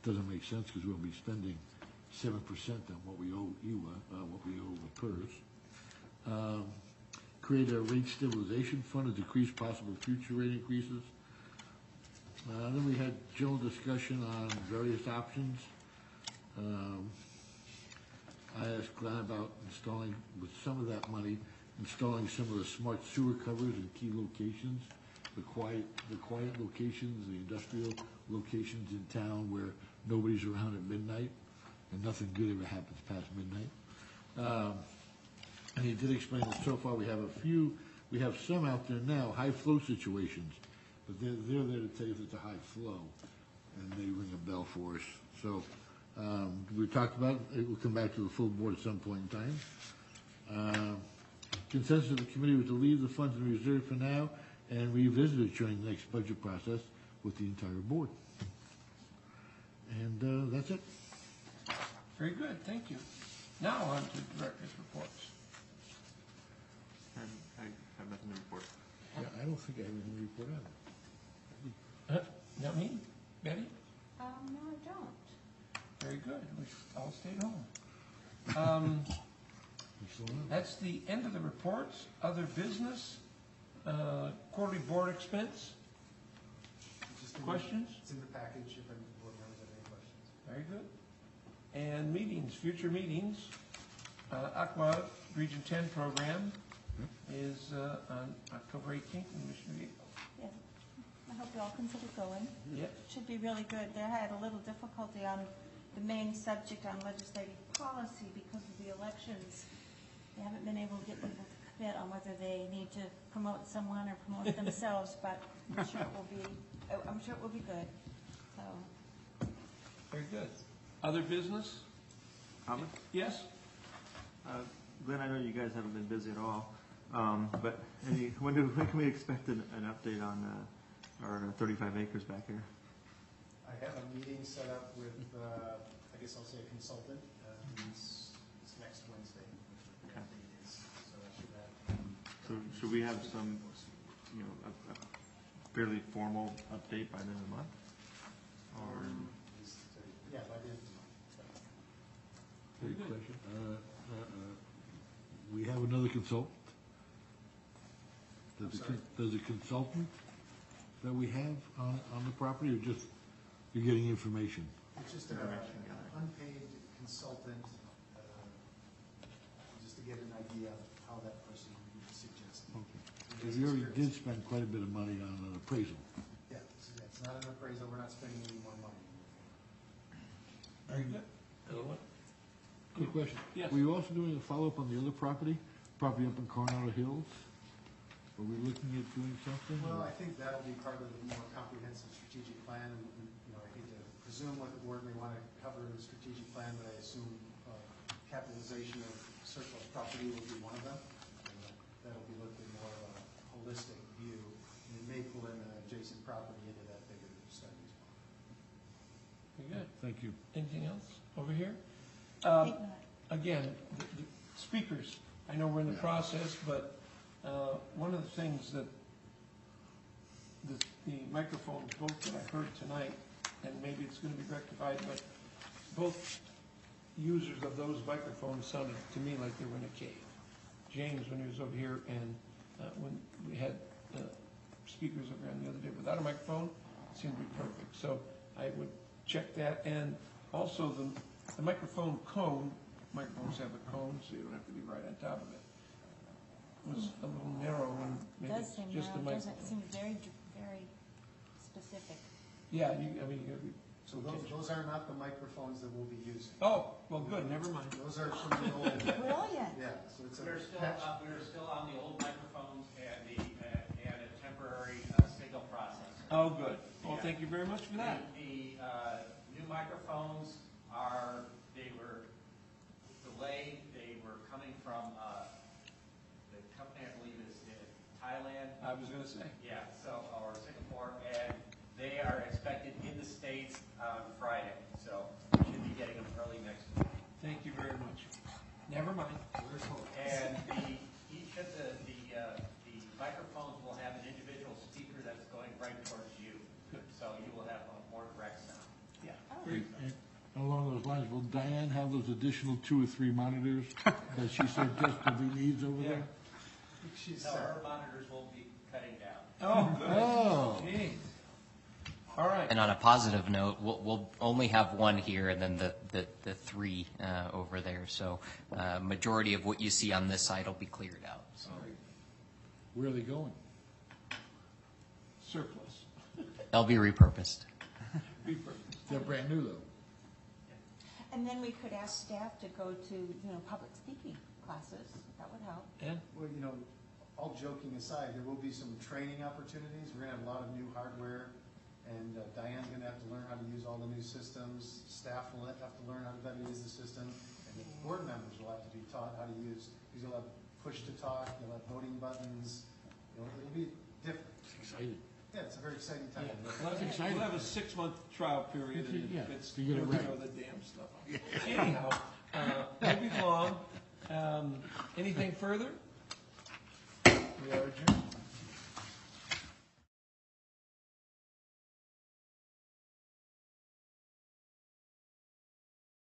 doesn't make sense because we'll be spending 7% on what we owe EWA, what we owe the PERS. Create a rate stabilization fund to decrease possible future rate increases. Then we had general discussion on various options. I asked Glenn about installing, with some of that money, installing some of the smart sewer covers in key locations, the quiet locations, the industrial locations in town where nobody's around at midnight, and nothing good ever happens past midnight. And he did explain that so far we have some out there now, high flow situations, but they're there to tell you if it's a high flow, and they ring a bell for us. So we talked about it. Will come back to the full board at some point in time. Consensus of the committee was to leave the funds in reserve for now and revisit it during the next budget process with the entire board. And that's it. Very good, thank you. Now on to director's reports. And I have nothing to report. Yeah, I don't think I have anything to report on. Not me? Betty? No, I don't. Very good. We all stayed home. That's the end of the reports. Other business, quarterly board expense. Questions? It's in the package if any board members have any questions. Very good. And meetings, future meetings. Aqua Region 10 program is on October 18th in Mission Viejo. Yeah. I hope you all consider going. Yep. Should be really good. They had a little difficulty on the main subject on legislative policy because of the elections. They haven't been able to get people to commit on whether they need to promote someone or promote themselves, but I'm sure it will be good. So. Very good. Other business? Comment? Yes? Glenn, I know you guys haven't been busy at all, but when can we expect an update on our 35 acres back here? I have a meeting set up with, I guess I'll say a consultant. It's next Wednesday. Okay. So I should have. So should we have some, a fairly formal update by the end of the month? Or Yeah, by the end of the month. Good question. We have another consultant. Does a consultant that we have on the property, or just you're getting information? It's just an unpaid consultant, just to get an idea of how that person would suggest. Because you already did spend quite a bit of money on an appraisal. Yeah, it's not an appraisal, we're not spending any more money. Very good. Good question. Yes. Were you also doing a follow-up on the other property up in Coronado Hills? Were we looking at doing something? Well, I think that'll be part of the more comprehensive strategic plan, and, you know, I hate to presume what the board may want to cover in the strategic plan, but I assume capitalization of surplus property will be one of them. And that'll be looked at more of a holistic view, and it may pull in an adjacent property into that bigger study as well. Very good. Thank you. Anything else over here? Think not. Again, the speakers, I know we're in the process, but one of the things that the microphones, both that I heard tonight, and maybe it's going to be rectified, but both users of those microphones sounded to me like they were in a cave. James, when he was over here, and when we had speakers over here the other day without a microphone, it seemed to be perfect. So I would check that, and also the microphone cone, microphones have a cone, so you don't have to be right on top of it, was a little narrow, and maybe Does it's seem just the narrow, microphone. doesn't seem very, very specific. Yeah, you gotta be. So those are not the microphones that we'll be using. Oh, well, good, never mind. Those are from the old, Brilliant. yeah, so it's a We're still on the old microphones and a temporary signal processor. Oh, good. Well, thank you very much for that. The new microphones they were delayed. They were coming from the company, I believe, is in Thailand. I was gonna say. Yeah, or Singapore, and they are expected in the States on Friday. So we should be getting them early next week. Thank you very much. Never mind. And each of the microphones will have an individual speaker that's going right towards you. Good. So you will have a more direct sound. Yeah. And along those lines, will Diane have those additional 2 or 3 monitors that she suggestively needs over there? she's No, her monitors will be cutting down. Oh, good. Oh. Jeez. All right. And on a positive note, we'll only have one here and then the 3 over there. So majority of what you see on this side will be cleared out. So. Where are they going? Surplus. They'll be repurposed. They're brand new, though. And then we could ask staff to go to, public speaking classes. That would help. Yeah. Well, all joking aside, there will be some training opportunities. We're gonna have a lot of new hardware, and Diane's gonna have to learn how to use all the new systems. Staff will have to learn how to better use the system, and the board members will have to be taught how to use, because you'll have push to talk, you'll have voting buttons. It'll be different. Excited. Yeah, it's a very exciting time. Yeah. That's exciting. We'll have a 6-month trial period, and Yeah, if it's, to get it you'll right. know the damn stuff. Anyhow, moving along. Anything further? We are adjourned.